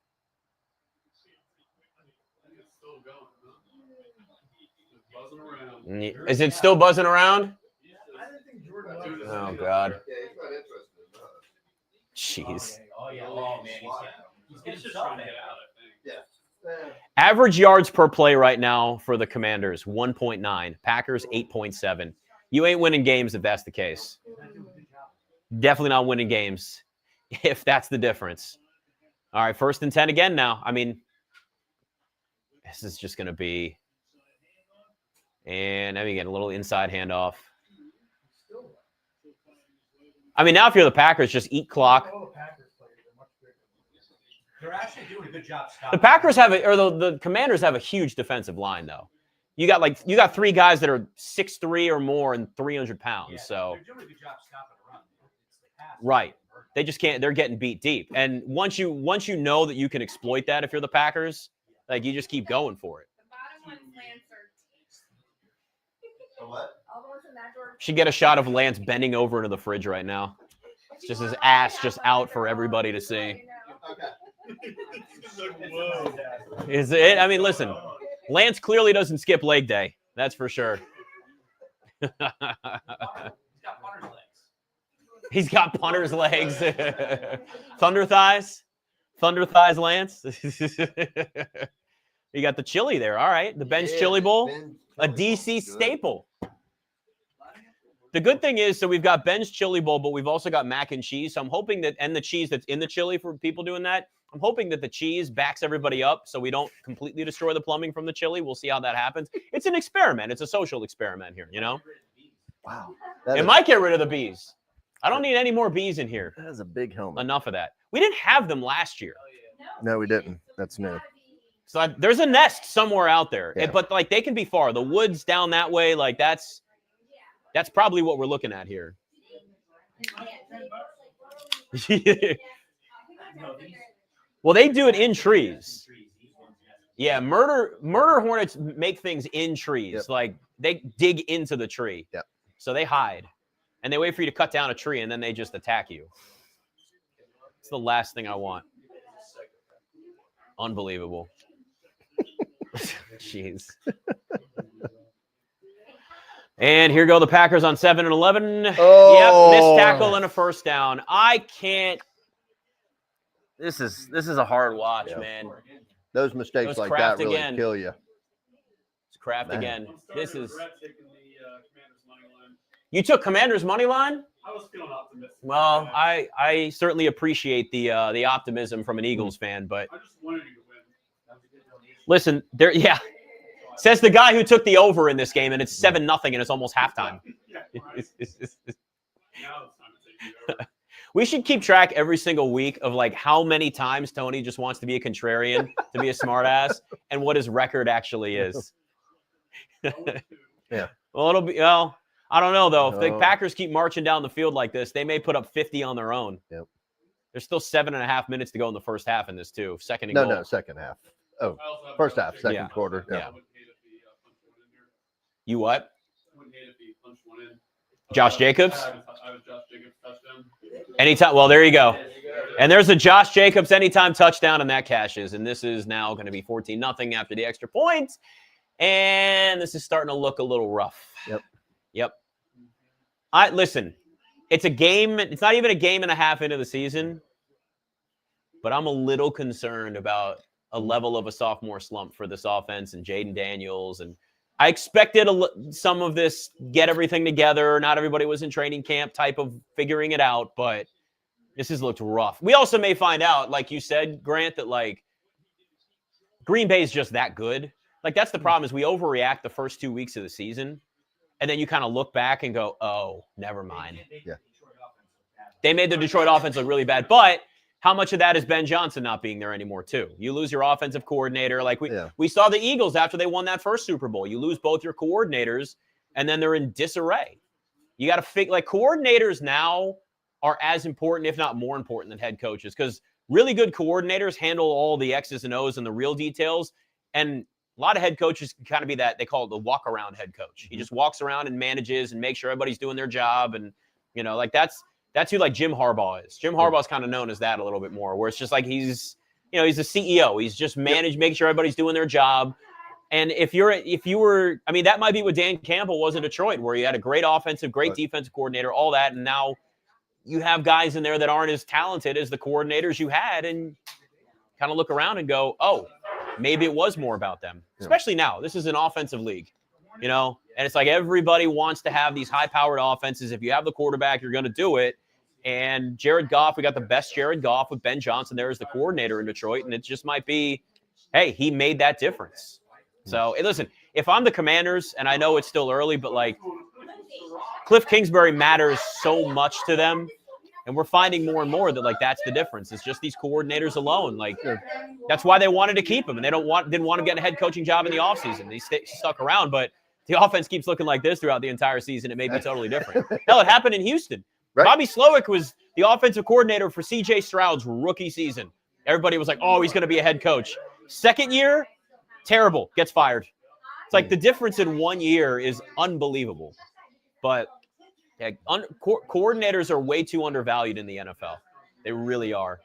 Is it still buzzing around? Oh, God. Jeez. Oh, yeah. Oh, man. He's just trying to get out, I think. Average yards per play right now for the Commanders, 1.9. Packers, 8.7. You ain't winning games if that's the case. Definitely not winning games if that's the difference. All right, 1st and 10 again now. I mean, this is just going to be... And I mean, get a little inside handoff. I mean, now if you're the Packers, just eat clock. They're actually doing a good job stopping. The Packers have the Commanders have a huge defensive line, though. You got 3 guys that are 6'3" or more and 300 pounds. Yeah, so they're doing a good job stopping the run. It's the pass. right, they just can't. They're getting beat deep. And once you know that you can exploit that if you're the Packers, like you just keep going for it. The bottom one's Lance or What? all the ones in that door. Should get a shot of Lance bending over into the fridge right now. It's just his ass just out for everybody to see. Whoa. Is it? I mean, listen, Lance clearly doesn't skip leg day. That's for sure. He's got punter's legs. He's got punter's legs. Thunder thighs. Thunder thighs, Lance. You got the chili there. All right. The Ben's Chili Bowl. A DC staple. The good thing is, so we've got Ben's Chili Bowl, but we've also got mac and cheese. So I'm hoping that, and the cheese that's in the chili for people doing that, I'm hoping that the cheese backs everybody up so we don't completely destroy the plumbing from the chili. We'll see how that happens. It's an experiment. It's a social experiment here, you know? Wow. It might get rid of the bees. I don't need any more bees in here. That is a big helmet. Enough of that. We didn't have them last year. No, we didn't. That's new. So there's a nest somewhere out there. Yeah. But, like, they can be far. The woods down that way, like, that's probably what we're looking at here. Well, they do it in trees. Yeah, murder hornets make things in trees. Yep. Like, they dig into the tree. Yep. So they hide. And they wait for you to cut down a tree, and then they just attack you. It's the last thing I want. Unbelievable. Jeez. And here go the Packers on 7 and 11. Oh. Yep, missed tackle and a first down. I can't. This is a hard watch, man. Those mistakes Those like Kraft that really again. kill you. It's Kraft Man. again. This is. Commanders money line. You took Commander's money line? I was feeling optimistic. Well, I certainly appreciate the optimism from an Eagles fan, but I just wanted you to win. listen, there. Yeah, says the guy who took the over in this game, and it's 7-0, and it's almost halftime. Yeah, right. Now it's time to take you over. We should keep track every single week of like how many times Tony just wants to be a contrarian, to be a smartass, and what his record actually is. Yeah. Well, I don't know though. If the Packers keep marching down the field like this, they may put up 50 on their own. Yep. There's still 7.5 minutes to go in the first half in this too. Second and goal. No, second half. Oh, first half, second quarter. Yeah. I wouldn't hate if he punched one in here. You what? I wouldn't hate if he punched one in. Josh Jacobs? I was Josh Jacobs touchdown. Anytime. Well, there you go. And there's a Josh Jacobs anytime touchdown, and that cashes. And this is now going to be 14-0 after the extra points. And this is starting to look a little rough. Yep. Listen, it's a game. It's not even a game and a half into the season. But I'm a little concerned about a level of a sophomore slump for this offense and Jayden Daniels. And I expected some of this get everything together. Not everybody was in training camp type of figuring it out, but this has looked rough. We also may find out, like you said, Grant, that like Green Bay is just that good. Like that's the problem is we overreact the first 2 weeks of the season, and then you kind of look back and go, oh, never mind. Yeah. They made the Detroit offense look really bad, but how much of that is Ben Johnson not being there anymore, too? You lose your offensive coordinator. Like we saw the Eagles after they won that first Super Bowl. You lose both your coordinators, and then they're in disarray. You got to figure, like, coordinators now are as important, if not more important, than head coaches because really good coordinators handle all the X's and O's and the real details. And a lot of head coaches can kind of be that, they call it the walk-around head coach. He just walks around and manages and makes sure everybody's doing their job. And, you know, like that's who like Jim Harbaugh is. Jim Harbaugh is kind of known as that a little bit more, where it's just like he's a CEO. He's just making sure everybody's doing their job. And if you were, I mean, that might be what Dan Campbell was in Detroit, where you had a great offensive, great defensive coordinator, all that, and now you have guys in there that aren't as talented as the coordinators you had, and kind of look around and go, oh, maybe it was more about them. Especially now, this is an offensive league, you know, and it's like everybody wants to have these high-powered offenses. If you have the quarterback, you're going to do it. And Jared Goff, we got the best Jared Goff with Ben Johnson there as the coordinator in Detroit. And it just might be, hey, he made that difference. So, listen, if I'm the Commanders, and I know it's still early, but, like, Cliff Kingsbury matters so much to them. And we're finding more and more that, like, that's the difference. It's just these coordinators alone. Like, that's why they wanted to keep him. And they didn't want to get a head coaching job in the offseason. They stuck around. But the offense keeps looking like this throughout the entire season. It may be totally different. Hell, it happened in Houston. Right. Bobby Slowick was the offensive coordinator for C.J. Stroud's rookie season. Everybody was like, oh, he's going to be a head coach. Second year, terrible, gets fired. It's like the difference in 1 year is unbelievable. But yeah, coordinators are way too undervalued in the NFL. They really are.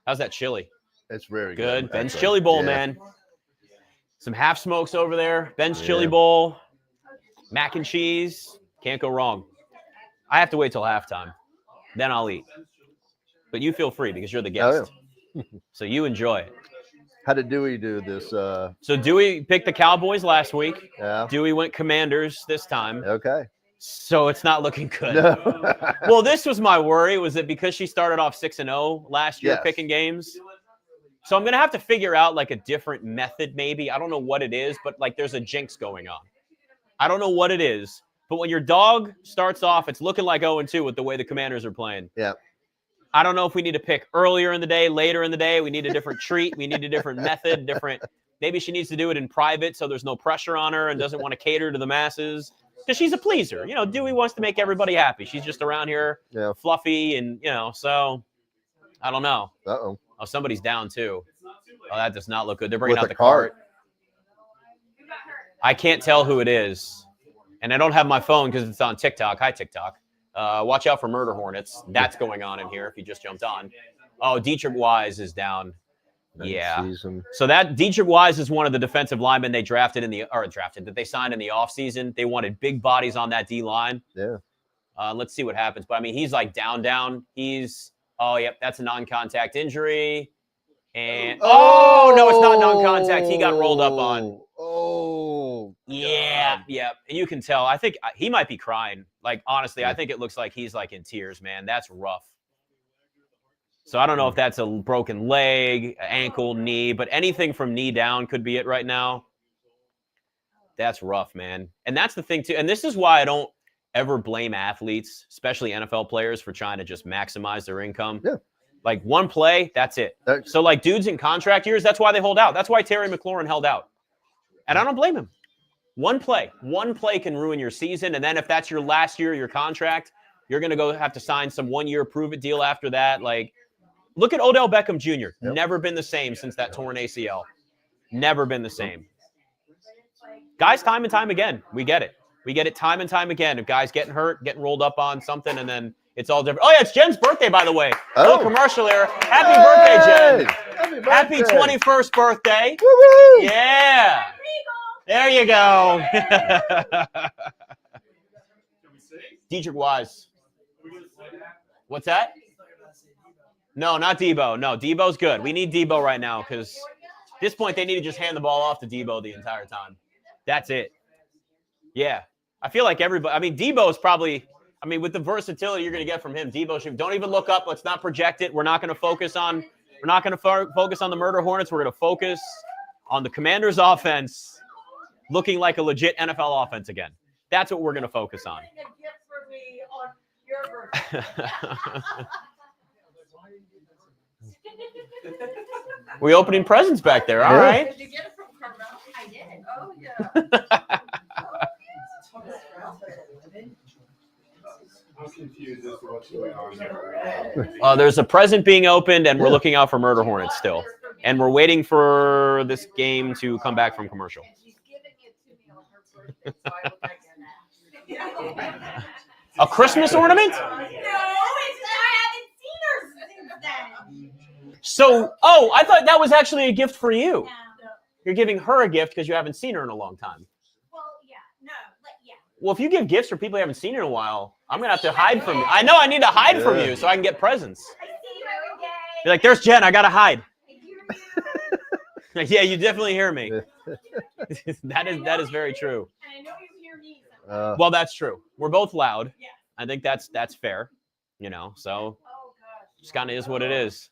How's that chili? It's very good. Ben's Chili Bowl, man. Some half smokes over there. Ben's Chili Bowl. Mac and cheese. Can't go wrong. I have to wait till halftime. Then I'll eat. But you feel free because you're the guest. Yeah. So you enjoy it. How did Dewey do this? So Dewey picked the Cowboys last week. Yeah. Dewey went Commanders this time. Okay. So it's not looking good. No. Well, this was my worry, was that because she started off 6-0 last year Yes. picking games. So I'm going to have to figure out like a different method maybe. I don't know what it is, but like there's a jinx going on. I don't know what it is. But when your dog starts off, it's looking like 0-2 with the way the Commanders are playing. Yeah. I don't know if we need to pick earlier in the day, later in the day. We need a different treat. We need a different method, maybe she needs to do it in private so there's no pressure on her and doesn't want to cater to the masses. Because she's a pleaser. You know, Dewey wants to make everybody happy. She's just around here fluffy and, you know, so I don't know. Uh-oh. Oh, somebody's down too. Oh, that does not look good. They're bringing out the cart. I can't tell who it is. And I don't have my phone because it's on TikTok. Hi, TikTok. Watch out for Murder Hornets. That's going on in here if you just jumped on. Oh, Dietrich Wise is down. Yeah. So that Dietrich Wise is one of the defensive linemen they that they signed in the offseason. They wanted big bodies on that D line. Yeah. Let's see what happens. But I mean, he's like down. Yep, that's a non-contact injury. And no, it's not non-contact. He got rolled up on. Oh. Yeah. And you can tell. I think he might be crying. Like, honestly, I think it looks like he's like in tears, man. That's rough. So I don't know if that's a broken leg, ankle, knee, but anything from knee down could be it right now. That's rough, man. And that's the thing, too. And this is why I don't ever blame athletes, especially NFL players, for trying to just maximize their income. Yeah. Like one play, that's it. So like dudes in contract years, that's why they hold out. That's why Terry McLaurin held out. And I don't blame him. One play can ruin your season. And then if that's your last year of your contract, you're going to go have to sign some 1-year prove-it deal after that. Like, look at Odell Beckham Jr. Yep. Never been the same since that torn ACL. Never been the same. Guys, time and time again, we get it. We get it time and time again. If guys getting hurt, getting rolled up on something, and then it's all different. Oh, yeah, it's Jen's birthday, by the way. Oh, commercial here. Happy birthday, Jen. Happy 21st birthday. Woo-hoo. Yeah. There you go. Dietrich Wise. What's that? No, not Deebo. No, Deebo's good. We need Deebo right now because at this point they need to just hand the ball off to Deebo the entire time. That's it. Yeah. I feel like everybody – I mean, Deebo is probably – I mean, with the versatility you're going to get from him, Deebo should – don't even look up. Let's not project it. We're not going to focus on – we're not going to focus on the Murder Hornets. We're going to focus on the Commanders' offense looking like a legit NFL offense again. That's what we're going to focus on. We opening presents back there. All right. Did you get it from Carmel? I did. Oh, yeah. I'm confused as to what's going on here. There's a present being opened, and we're looking out for Murder Hornets still. And we're waiting for this game to come back from commercial. She's giving it to me on her birthday, so I will take that. A Christmas ornament? No, I haven't seen her since then. So, I thought that was actually a gift for you. No. You're giving her a gift because you haven't seen her in a long time. Well, yeah. No, yeah. Well, if you give gifts for people you haven't seen in a while, I'm going to have to hide from you. I know I need to hide from you so I can get presents. I see you every day. You're like, there's Jen. I got to hide. I hear you. Yeah, you definitely hear me. that is very true. And I know you hear me. Well, that's true. We're both loud. Yeah. I think that's fair, you know. So just kind of is what it is.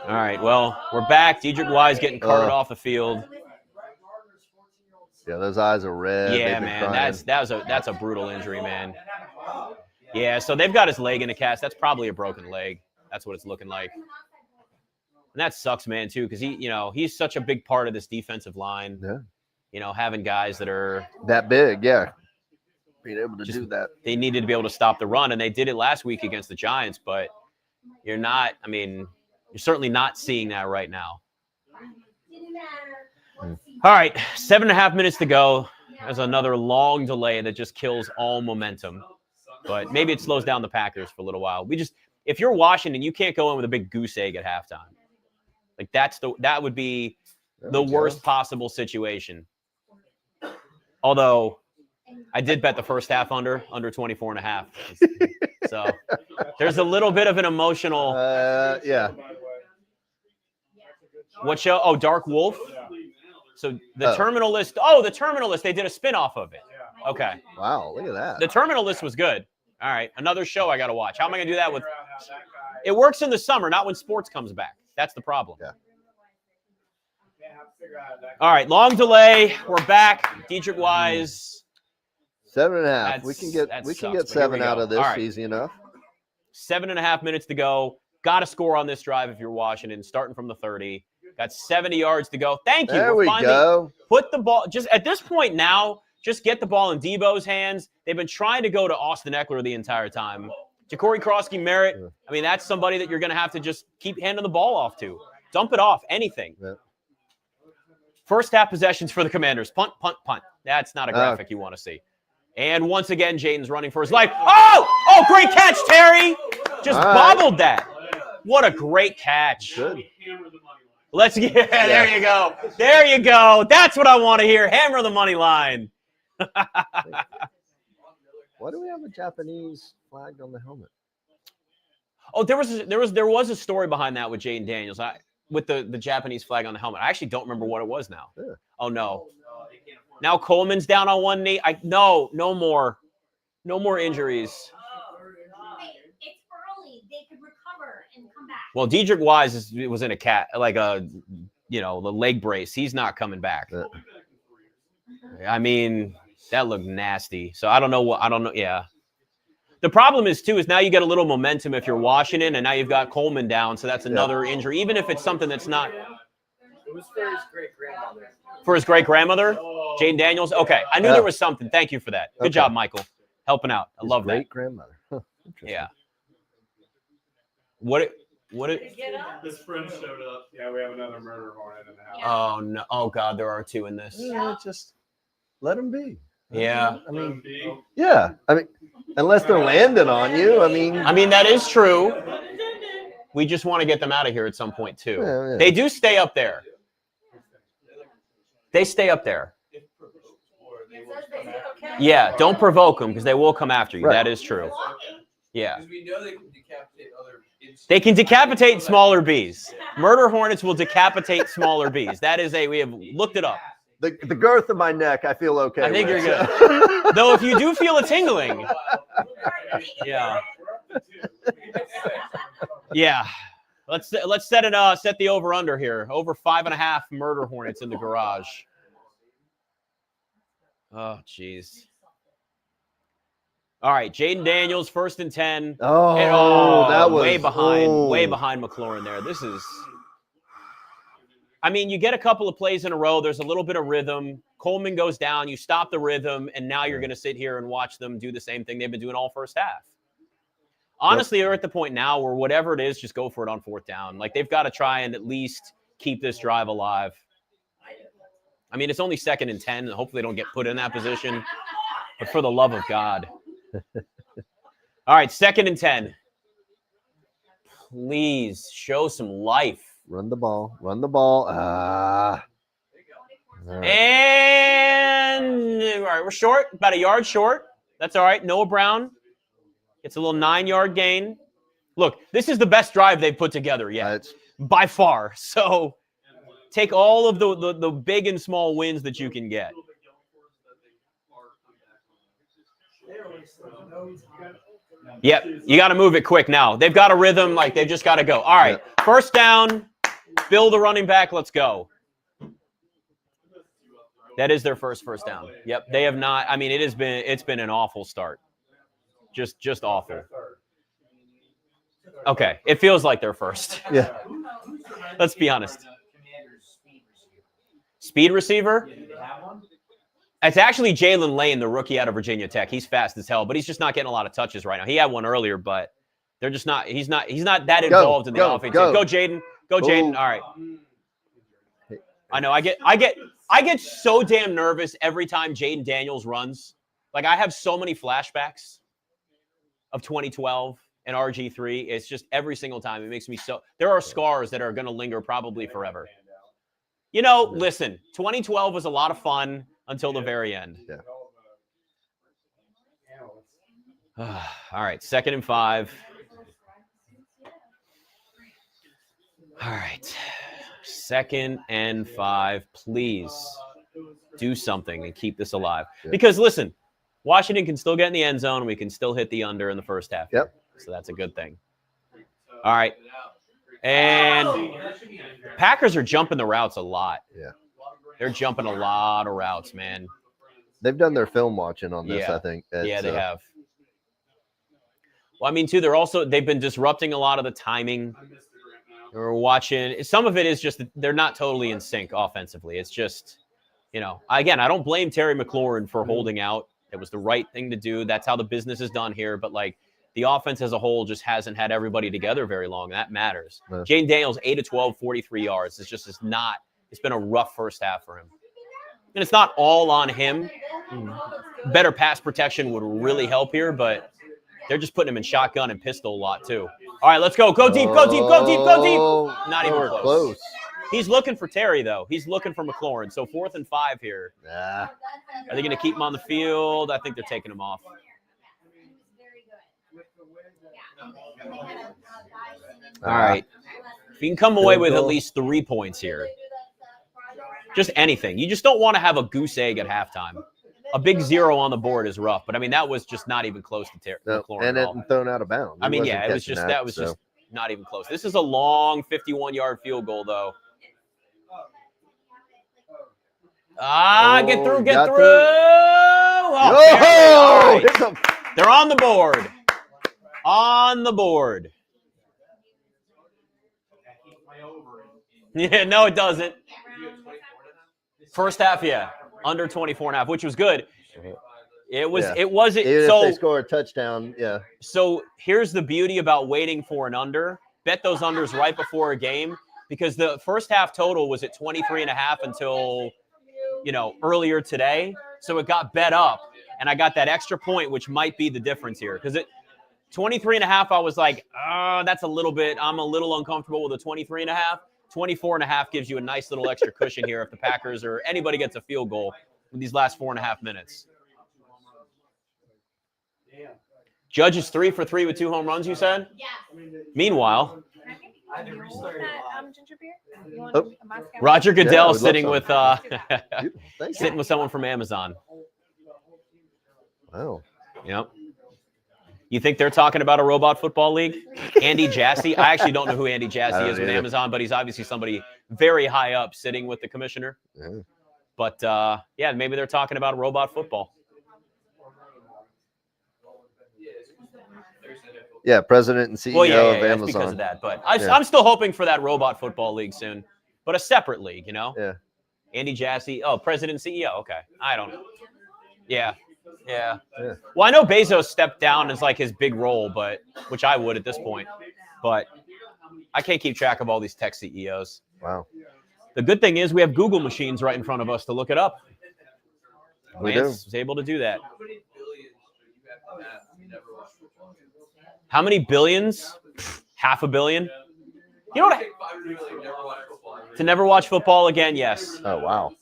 All right. Well, we're back. Dietrich Wise getting carted off the field. Yeah, those eyes are red. Yeah, man. That's a brutal injury, man. Yeah. So they've got his leg in a cast. That's probably a broken leg. That's what it's looking like. And that sucks, man, too, because he's such a big part of this defensive line. Yeah. You know, having guys that are that big, yeah. Being able to do that. They needed to be able to stop the run, and they did it last week against the Giants, but you're certainly not seeing that right now. All right, 7.5 minutes to go. There's another long delay that just kills all momentum. But maybe it slows down the Packers for a little while. If you're Washington, you can't go in with a big goose egg at halftime. Like that would be the worst possible situation. Although I did bet the first half under 24.5. So there's a little bit of an emotional. Yeah. What show? Oh, Dark Wolf. So the Terminal List. Oh, the Terminal List. They did a spin-off of it. Okay. Wow, look at that. The Terminal List was good. All right, another show I got to watch. How am I going to do that with? It works in the summer, not when sports comes back. That's the problem. Yeah. All right, long delay. We're back. Dietrich Wise. 7.5. We can get 7 out of this easy enough. 7.5 minutes to go. Got to score on this drive if you're Washington. Starting from the 30. Got 70 yards to go. Thank you. There we go. Put the ball. Just at this point now, just get the ball in Deebo's hands. They've been trying to go to Austin Eckler the entire time. Jacory Croskey-Merritt. I mean, that's somebody that you're going to have to just keep handing the ball off to. Dump it off. Anything. Yeah. First half possessions for the Commanders. Punt, punt, punt. That's not a graphic you want to see. And once again, Jayden's running for his life. Oh, great catch, Terry. Just bobbled that. What a great catch. Good. Let's get there you go. There you go. That's what I want to hear. Hammer the money line. Why do we have a Japanese flag on the helmet? Oh, there was a story behind that with Jayden Daniels. With the Japanese flag on the helmet. I actually don't remember what it was now. Yeah. Oh no. Now Coleman's down on one knee. No more injuries. It's early. They could recover and come back. Well, Dietrich Wise was in the leg brace. He's not coming back. Yeah. I mean, that looked nasty. So I don't know. Yeah. The problem is now you get a little momentum if you're Washington, and now you've got Coleman down. So that's another injury, even if it's something that's not. It was for his great-grandmother. For his great-grandmother? Jayden Daniels? Okay. I knew there was something. Thank you for that. Good job, Michael. Helping out. I love that. Great-grandmother. Huh, yeah. What? His friend showed up. Yeah, we have another Murder Hornet in the house. Oh, no. Oh, God, there are 2 in this. Yeah, just let them be. Yeah. I mean, unless they're landing on you. I mean, that is true. We just want to get them out of here at some point, too. Yeah. They do stay up there. They stay up there. Yeah, don't provoke them because they will come after you. Right. That is true. Yeah. Because we know they can decapitate other insects. They can decapitate smaller bees. Murder hornets will decapitate smaller bees. We have looked it up. The girth of my neck, I feel okay. I think with. you're good. Though if you do feel a tingling. Yeah. Yeah. Let's set the over under here. Over 5.5 murder hornets in the garage. Oh, jeez. All right, Jayden Daniels, 1st and 10. That was way behind McLaurin there. This is. I mean, you get a couple of plays in a row. There's a little bit of rhythm. Coleman goes down. You stop the rhythm, and now you're going to sit here and watch them do the same thing they've been doing all first half. Honestly, they're at the point now where whatever it is, just go for it on 4th down. Like, they've got to try and at least keep this drive alive. I mean, it's only 2nd and 10. And hopefully they don't get put in that position. But for the love of God. All right, 2nd and 10. Please show some life. Run the ball. All right. And all right, we're short, about a yard short. That's all right. Noah Brown gets a little 9-yard gain. Look, this is the best drive they've put together yet, by far. So take all of the big and small wins that you can get. Yep, you got to move it quick now. They've got a rhythm, like they've just got to go. All right, 1st down. Bill the running back. Let's go. That is their first down. Yep, they have not. I mean, it's been an awful start. Just awful. Okay, it feels like they're first. Yeah. Let's be honest. Speed receiver? It's actually Jalen Lane, the rookie out of Virginia Tech. He's fast as hell, but he's just not getting a lot of touches right now. He had one earlier, but they're just not. He's not that involved in the offense. Go Jayden. Go Jayden. All right. I know. I get so damn nervous every time Jayden Daniels runs. Like, I have so many flashbacks of 2012 and RG3. It's just every single time. It makes me so. There are scars that are going to linger probably forever. Listen, 2012 was a lot of fun until the very end. Yeah. All right, 2nd and 5. All right, 2nd and 5. Please do something and keep this alive. Yeah. Because listen, Washington can still get in the end zone. We can still hit the under in the first half. Yep. So that's a good thing. All right. And Packers are jumping the routes a lot. Yeah. They're jumping a lot of routes, man. They've done their film watching on this, Yeah. I think. Yeah, they have. Well, I mean, too, they've been disrupting a lot of the timing. We're watching. Some of it is just they're not totally in sync offensively. It's just, again, I don't blame Terry McLaurin for holding out. It was the right thing to do. That's how the business is done here. But, the offense as a whole just hasn't had everybody together very long. That matters. Yeah. Jayden Daniels, 8 of 12, 43 yards. It's been a rough first half for him. And it's not all on him. Better pass protection would really help here, but they're just putting him in shotgun and pistol a lot, too. All right, let's go. Go deep, go deep, go deep, go deep. Not even close. He's looking for Terry, though. He's looking for McLaurin. So 4th and 5 here. Nah. Are they going to keep him on the field? I think they're taking him off. All right. If you can come away with at least 3 points here, just anything. You just don't want to have a goose egg at halftime. A big 0 on the board is rough, but I mean that was just not even close to McLaurin. And it thrown out of bounds. I mean, it was just just not even close. This is a long 51-yard field goal, though. Get through. Oh, they're on the board. On the board. Yeah, no, it doesn't. First half, yeah. Under 24.5, which was good. It wasn't. Even so if they score a touchdown, yeah. So here's the beauty about waiting for an under. Bet those unders right before a game because the first half total was at 23.5 until, earlier today. So it got bet up, and I got that extra point, which might be the difference here. Because at 23.5, I was like, that's a little bit. I'm a little uncomfortable with a 23.5. 24.5 gives you a nice little extra cushion here if the Packers or anybody gets a field goal in these last 4.5 minutes. Judge is 3 for 3 with 2 home runs, you said? Yeah. Meanwhile, Ginger beer? Roger Goodell Yeah, sitting with Thank sitting you. with someone from Amazon. Wow. Yep. You think they're talking about a robot football league? Andy Jassy? I actually don't know who Andy Jassy is with Amazon, but he's obviously somebody very high up sitting with the commissioner. Yeah. But, maybe they're talking about robot football. Yeah, president and CEO Well, of that's Amazon. because of that. But I'm still hoping for that robot football league soon. But a separate league, Yeah. Andy Jassy. Oh, president and CEO. Okay. I don't know. Yeah. Yeah. Well, I know Bezos stepped down as his big role, which I would at this point. But I can't keep track of all these tech CEOs. Wow. The good thing is we have Google machines right in front of us to look it up. We Lance was able to do that. How many billions? $500 million. You know what? To never watch football again, yes. Oh, wow.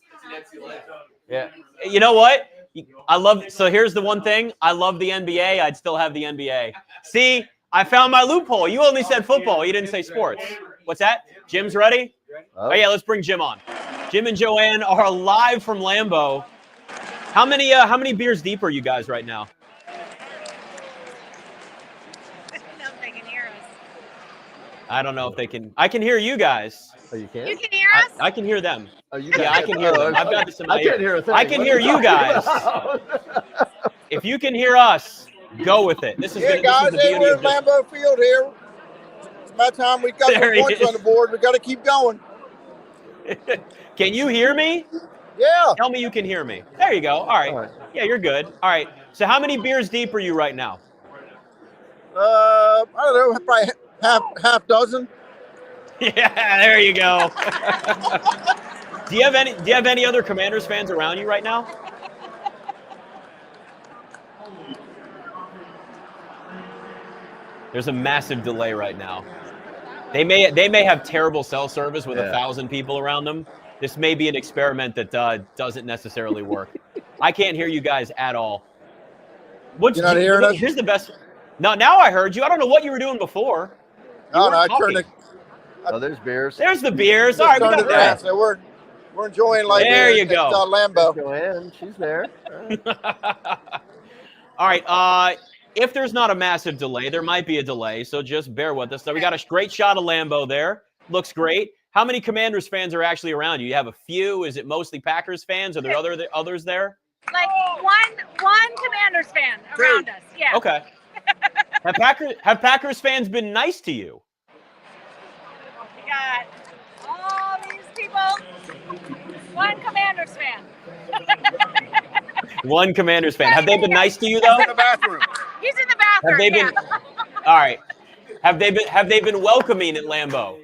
Yeah. You know what? So here's the one thing. I love the NBA. I'd still have the NBA. See, I found my loophole. You only said football. You didn't say sports. What's that? Jim's ready? Oh, yeah, let's bring Jim on. Jim and Joanne are live from Lambeau. How many beers deep are you guys right now? I don't know if they can. I can hear you guys. Oh, you can? You can hear us? I can hear them. Oh, you Yeah, I can hear them. I've got this in my I can't ear. hear a thing. I can What hear are you guys. about? If you can hear us, go with it. This is Yeah, guys, this is the beauty we're of at just, Lambeau Field here. It's about time we got There some he points is. on the board. We got to keep going. Can you hear me? Yeah. Tell me you can hear me. There you go. All right. All right. Yeah, you're good. All right. So how many beers deep are you right now? I don't know, probably half dozen. Yeah, there you go. Do you have any other Commanders fans around you right now? There's a massive delay right now. They may have terrible cell service with 1,000 people around them. This may be an experiment that doesn't necessarily work. I can't hear you guys at all. You're not hearing us? Here's the best. No, now I heard you. I don't know what you were doing before. No, I turned it. Oh, there's beers. There's the beers. All right, we got that. So we're enjoying life. There you go. Lambeau. Joanne, she's there. All right. If there's not a massive delay, there might be a delay, so just bear with us. So we got a great shot of Lambeau there. Looks great. How many Commanders fans are actually around you? You have a few. Is it mostly Packers fans? Are there others there? Like one Commanders fan around us. Yeah. Okay. Have Packers fans been nice to you? We got all these people. One Commanders fan. One Commanders fan. Have they been nice to you though? In the bathroom. He's in the bathroom. Have they been? All right. Have they been welcoming at Lambeau?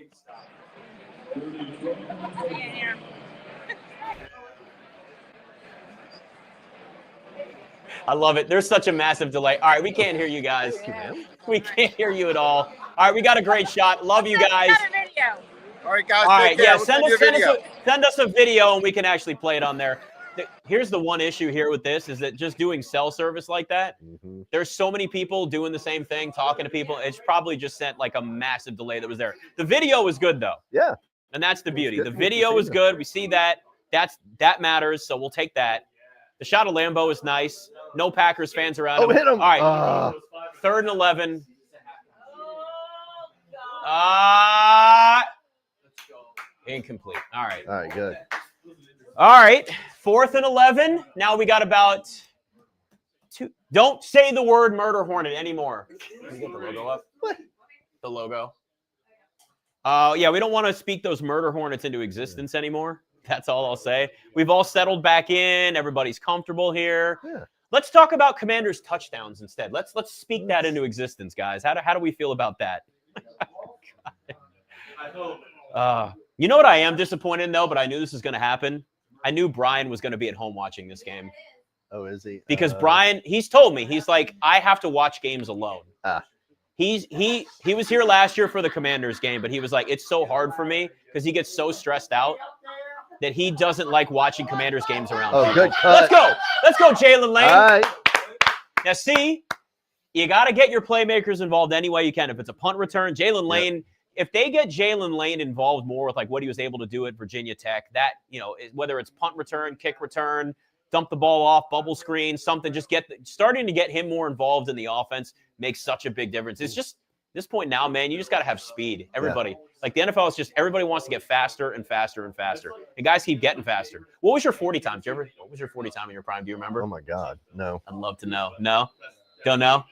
I love it. There's such a massive delay. All right, we can't hear you guys. We can't hear you at all. All right, we got a great shot. Love you guys. All right, guys. All right, yeah. We'll Send us a video, and we can actually play it on there. Here's the one issue here with this is that just doing cell service like that, there's so many people doing the same thing, talking to people. It's probably just sent like a massive delay that was there. The video was good though. Yeah. And that's the beauty. The video is good. We see that. That matters. So we'll take that. The shot of Lambeau is nice. No Packers fans around him. Hit him. All right. 3rd and 11. Incomplete. All right. All right, good. All right. 4th and 11. Now we got about 2. Don't say the word Murder Hornet anymore. Can you get the logo up? What? The logo. Yeah, we don't want to speak those Murder Hornets into existence anymore. That's all I'll say. We've all settled back in. Everybody's comfortable here. Yeah. Let's talk about Commanders touchdowns instead. Let's speak that into existence, guys. How do we feel about that? You know what I am disappointed in, though, but I knew this was going to happen. I knew Brian was going to be at home watching this game. Oh, is he? Because Brian, he's told me, he's like, I have to watch games alone. He was here last year for the Commanders game, but he was like, it's so hard for me because he gets so stressed out that he doesn't like watching Commanders games around. Oh, people. good cut. Let's go, Jaylen Lane. All right. Now, see, you got to get your playmakers involved any way you can. If it's a punt return, Jaylen Lane, if they get Jaylen Lane involved more with like what he was able to do at Virginia Tech, that, whether it's punt return, kick return, dump the ball off, bubble screen, something, just starting to get him more involved in the offense makes such a big difference. It's just this point now, man, you just got to have speed. Everybody, like the NFL is just, everybody wants to get faster and faster and faster. And guys keep getting faster. What was your 40 time? What was your 40 time in your prime? Do you remember? Oh my God, no. I'd love to know. No? Don't know?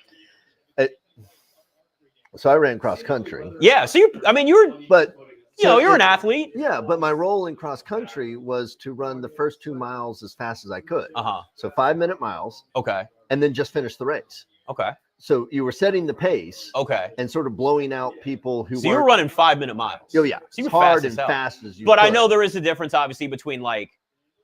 So I ran cross country. Yeah. So you're an athlete. Yeah, but my role in cross country was to run the first 2 miles as fast as I could. So 5-minute miles. Okay. And then just finish the race. Okay. So you were setting the pace. Okay. And sort of blowing out people who. So you were running 5-minute miles. Oh yeah. So you were hard and fast as you. But could. I know there is a difference, obviously, between like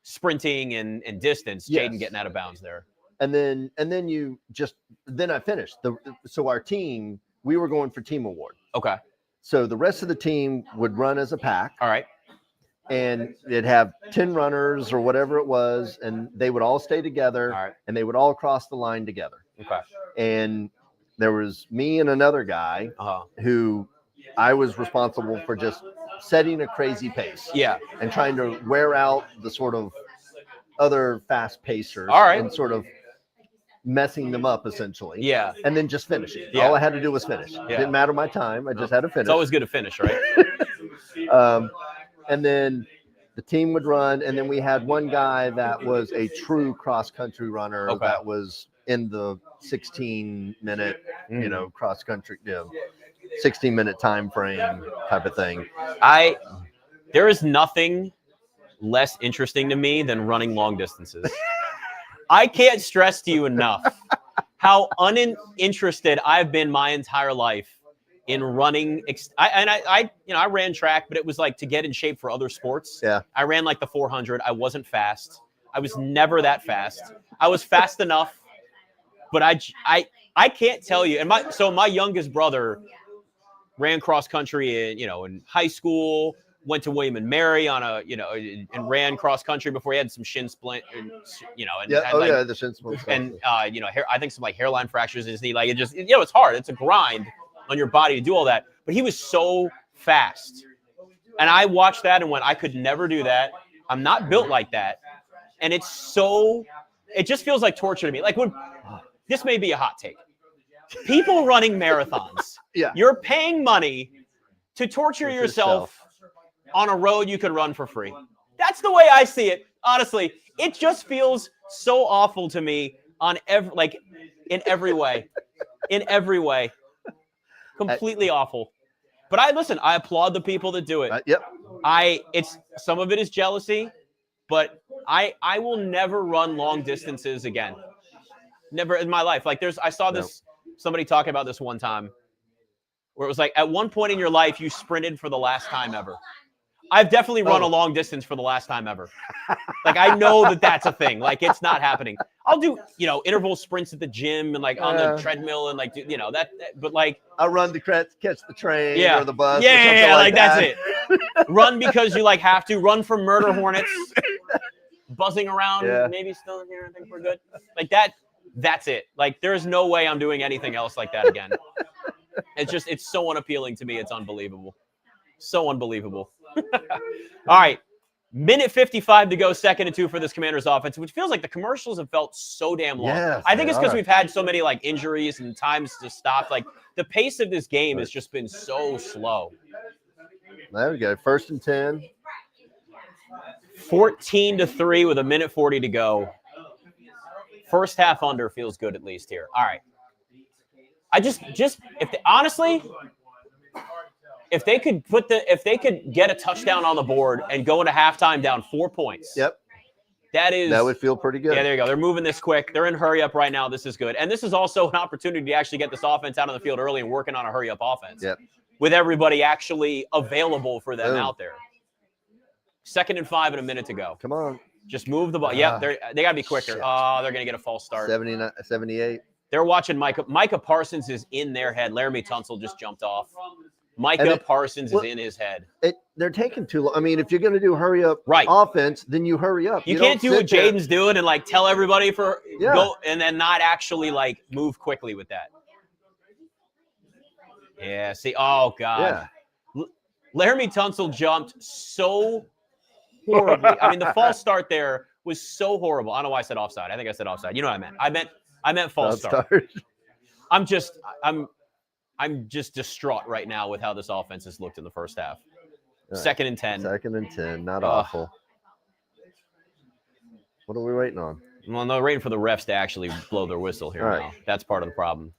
sprinting and distance. Yes. Jayden getting out of bounds there. And then I finished. So our team, we were going for team award. Okay. So the rest of the team would run as a pack. All right. And it'd have 10 runners or whatever it was, and they would all stay together. All right. And they would all cross the line together. Okay. And there was me and another guy who I was responsible for just setting a crazy pace. Yeah. And trying to wear out the sort of other fast pacers. All right. And sort of messing them up essentially. Yeah. And then just finishing. Yeah. All I had to do was finish. Yeah. Didn't matter my time. I just had to finish. It's always good to finish, right? And then the team would run, and then we had one guy that was a true cross-country runner that was in the 16-minute, cross-country, 16-minute time frame type of thing. There is nothing less interesting to me than running long distances. I can't stress to you enough how uninterested I've been my entire life in running. I ran track, but it was like to get in shape for other sports. Yeah. I ran like the 400. I wasn't fast. I was never that fast. I was fast enough, but I can't tell you. And my youngest brother ran cross country in high school, went to William and Mary on a, and ran cross country before he had some shin splint, and had, the shin splint. And I think some like hairline fractures in his knee. Like it just, it's hard. It's a grind on your body to do all that. But he was so fast, and I watched that and went, I could never do that. I'm not built like that, and it just feels like torture to me. Like this may be a hot take. People running marathons, you're paying money to torture yourself on a road you could run for free. That's the way I see it. Honestly, it just feels so awful to me in every way. In every way. Completely awful. But I applaud the people that do it. Some of it is jealousy, but I will never run long distances again. Never in my life. Like I saw this somebody talking about this one time where it was like at one point in your life you sprinted for the last time ever. I've definitely run a long distance for the last time ever. Like I know that's a thing. Like it's not happening. I'll do, interval sprints at the gym and like on the treadmill and like but like I'll run to catch the train or the bus. Yeah, like that's it. Run because you like have to. Run from Murder Hornets buzzing around. Maybe still in here. I think we're good. Like that. That's it. Like there's no way I'm doing anything else like that again. It's so unappealing to me. It's unbelievable. So unbelievable. All right. Minute 55 to go, 2nd and 2 for this Commanders offense, which feels like the commercials have felt so damn long. Yes, I think it's because we've had so many like injuries and times to stop. Like the pace of this game has just been so slow. There we go. 1st and 10. 14-3 with 1:40 to go. First half under feels good at least here. All right. I if they could get a touchdown on the board and go into halftime down 4 points. That would feel pretty good. Yeah, there you go. They're moving this quick. They're in hurry up right now. This is good. And this is also an opportunity to actually get this offense out on the field early and working on a hurry up offense. With everybody actually available for them out there. 2nd and 5 and 1 minute to go. Come on. Just move the ball. They got to be quicker. Shit. Oh, they're going to get a false start. 78. They're watching Micah Parsons is in their head. Laramie Tunsil just jumped off. Micah Parsons is in his head. They're taking too long. I mean, if you're going to do hurry up offense, then you hurry up. You can't do what Jayden's doing and like tell everybody go and then not actually like move quickly with that. Yeah. See. Oh God. Yeah. Laramie Tunsil jumped so horribly. I mean, the false start there was so horrible. I don't know why I said offside. I think I said offside. You know what I meant. I meant false start. I'm just distraught right now with how this offense has looked in the first half. Right. 2nd and 10. 2nd and 10. Not awful. What are we waiting on? Well, no, waiting for the refs to actually blow their whistle here now. That's part of the problem.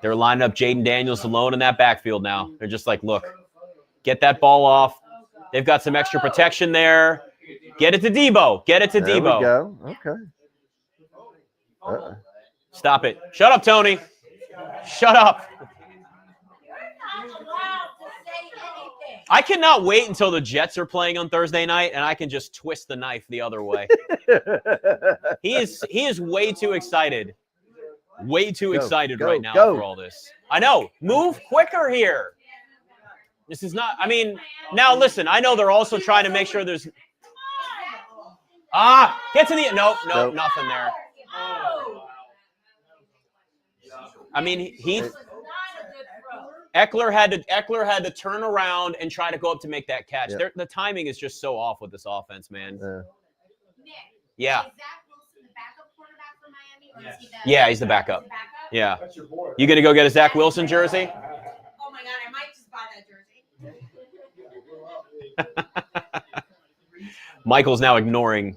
They're lining up Jayden Daniels alone in that backfield now. They're just like, look, get that ball off. They've got some extra protection there. Get it to Deebo. Get it to Deebo. There we go. Okay. Stop it. Shut up, Tony. Shut up. I cannot wait until the Jets are playing on Thursday night and I can just twist the knife the other way. He is way too excited. Way too excited right now for all this. I know. Move quicker here. This is not, I mean, now listen, I know they're also trying to make sure there's get to the nope, nothing there. I mean, Eckler had to turn around and try to go up to make that catch. Yep. The timing is just so off with this offense, man. Yeah. Yeah, he's the backup. Yeah. You gonna go get a Zach Wilson jersey? Oh my God, I might just buy that jersey. Michael's now ignoring.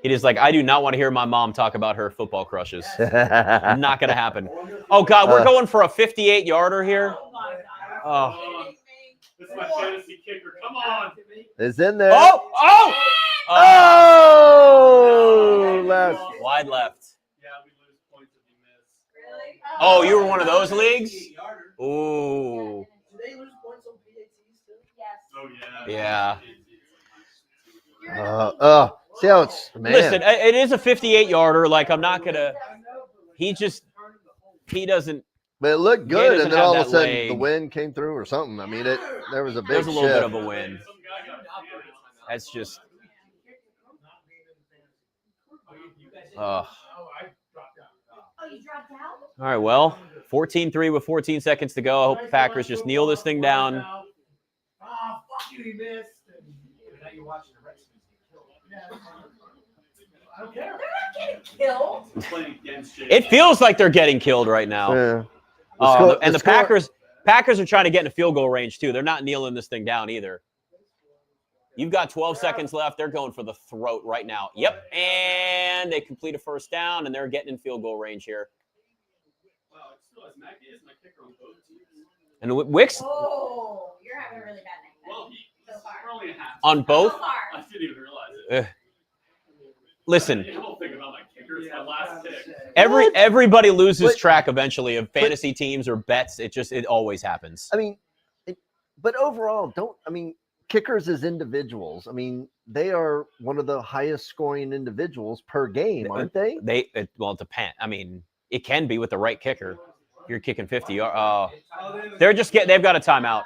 He is like, I do not want to hear my mom talk about her football crushes. Not going to happen. Oh, God, we're going for a 58-yarder here. Oh. This is my fantasy kicker. Come on. It's in there. Oh! Left. Wide left. Yeah, we lose points if we miss. Really? Oh, you were one of those leagues? Ooh. Do they lose points on PATs too? Yes. Oh, Yeah. See how it's, man. Listen, it is a 58-yarder. Like, I'm not going to – he doesn't But it looked Gay good, doesn't and then have all of a that sudden leg. the wind came through or something. I mean, there was a big There's a little bit shift. of a win. That's just. Oh, you dropped out? All right, well, 14-3 with 14 seconds to go. I hope the Packers just kneel this thing down. Ah, fuck you, he missed. And now you're watching the Redskins get killed. I don't care. They're not getting killed. Playing against Jayden. It feels like they're getting killed right now. Yeah. And the Packers are trying to get in a field goal range too. They're not kneeling this thing down either. You've got 12 seconds left. They're going for the throat right now. Yep, and they complete a first down, and they're getting in field goal range here. Wow, I just realized Mackey is my kicker on both teams. And Wicks Oh, you're having a really bad night. Well, So far. we're only a half. on both. So far. I didn't even realize it. Listen, I don't think about my kicker. It's my last pick. everybody loses But- track eventually of fantasy teams or bets. It always happens. I mean, but overall, kickers as individuals. I mean, they are one of the highest scoring individuals per game, aren't they? It depends. I mean, it can be with the right kicker. If you're kicking 50. They've got a timeout.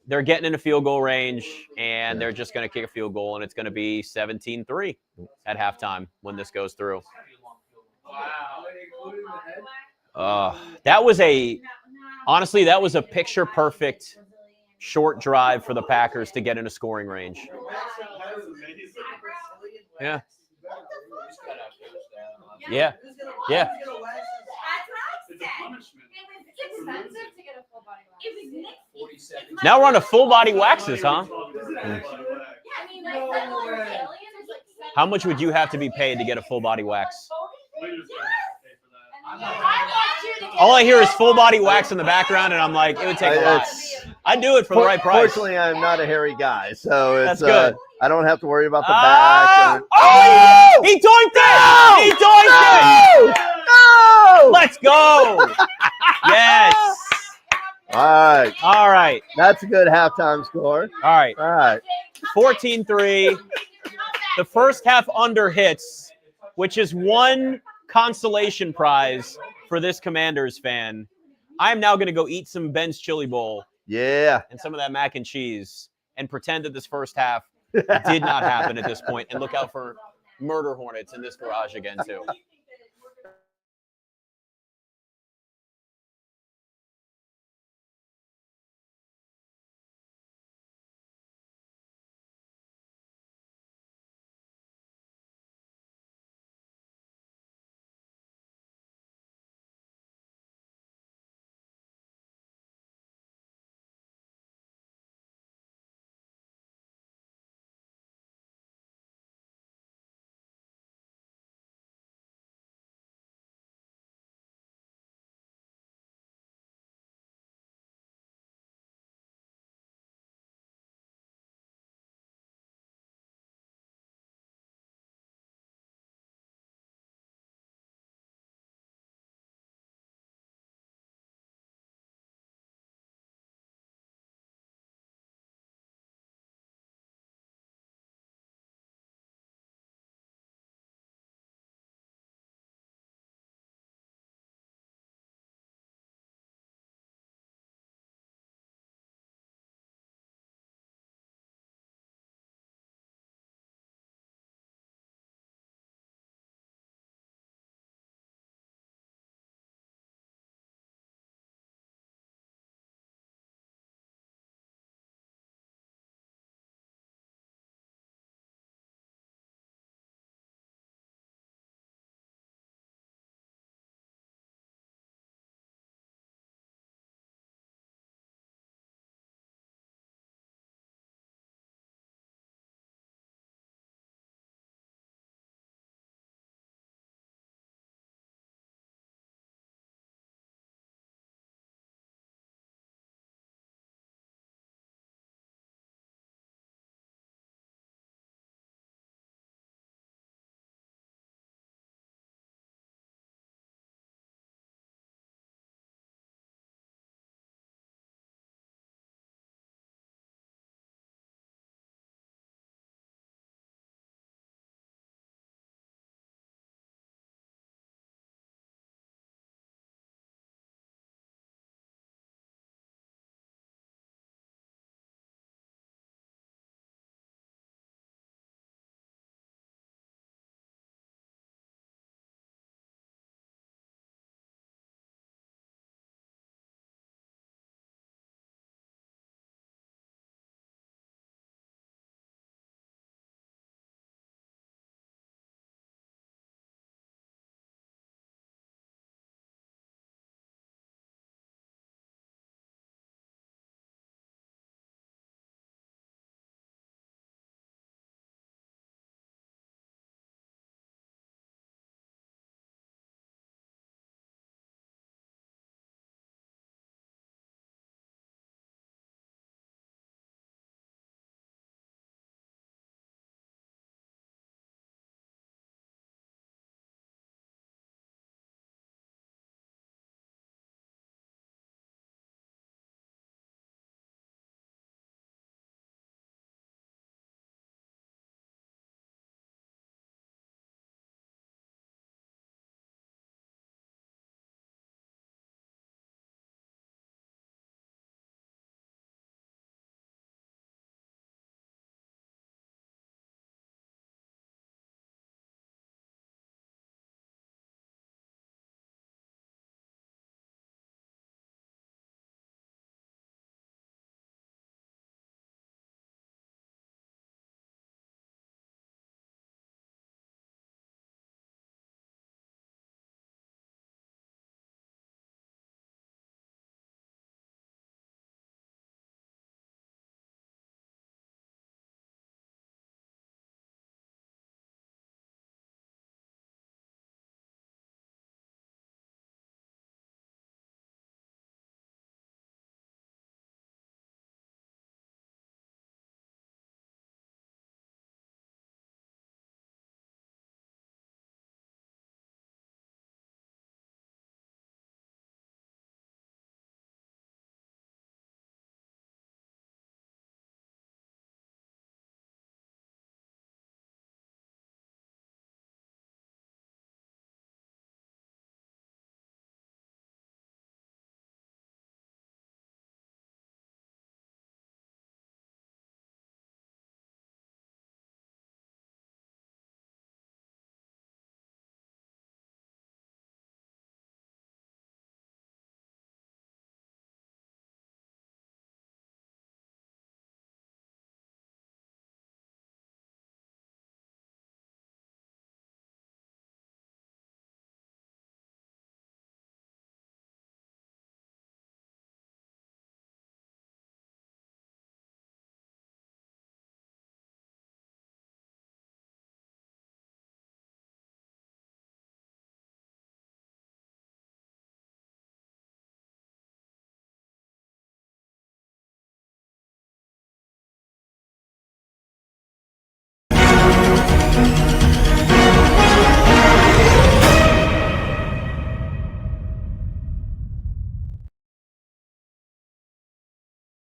They're getting in a field goal range, and they're just going to kick a field goal, and it's going to be 17-3 at halftime when this goes through. That was a picture-perfect short drive for the Packers to get in a scoring range. Yeah. Yeah. Yeah. It's a punishment. It's expensive to get a full body wax. It was Now we're on to full body waxes, huh? Yeah, I mean, like, little aliens, there's like How much would you have to be paid to get a full body wax? All I hear is full body wax in the background, and I'm like, it would take a lot. I'd do it for the right price. Fortunately, I'm not a hairy guy, so it's That's good. I don't have to worry about the back. Oh! He doinked it! He doinked it! No! Let's go! Yes. All right. All right. That's a good halftime score. All right. All right. 14-3. The first half under hits, which is one consolation prize for this Commanders fan. I'm now going to go eat some Ben's Chili Bowl Yeah. and some of that mac and cheese and pretend that this first half did not happen at this point, and look out for Murder Hornets in this garage again, too.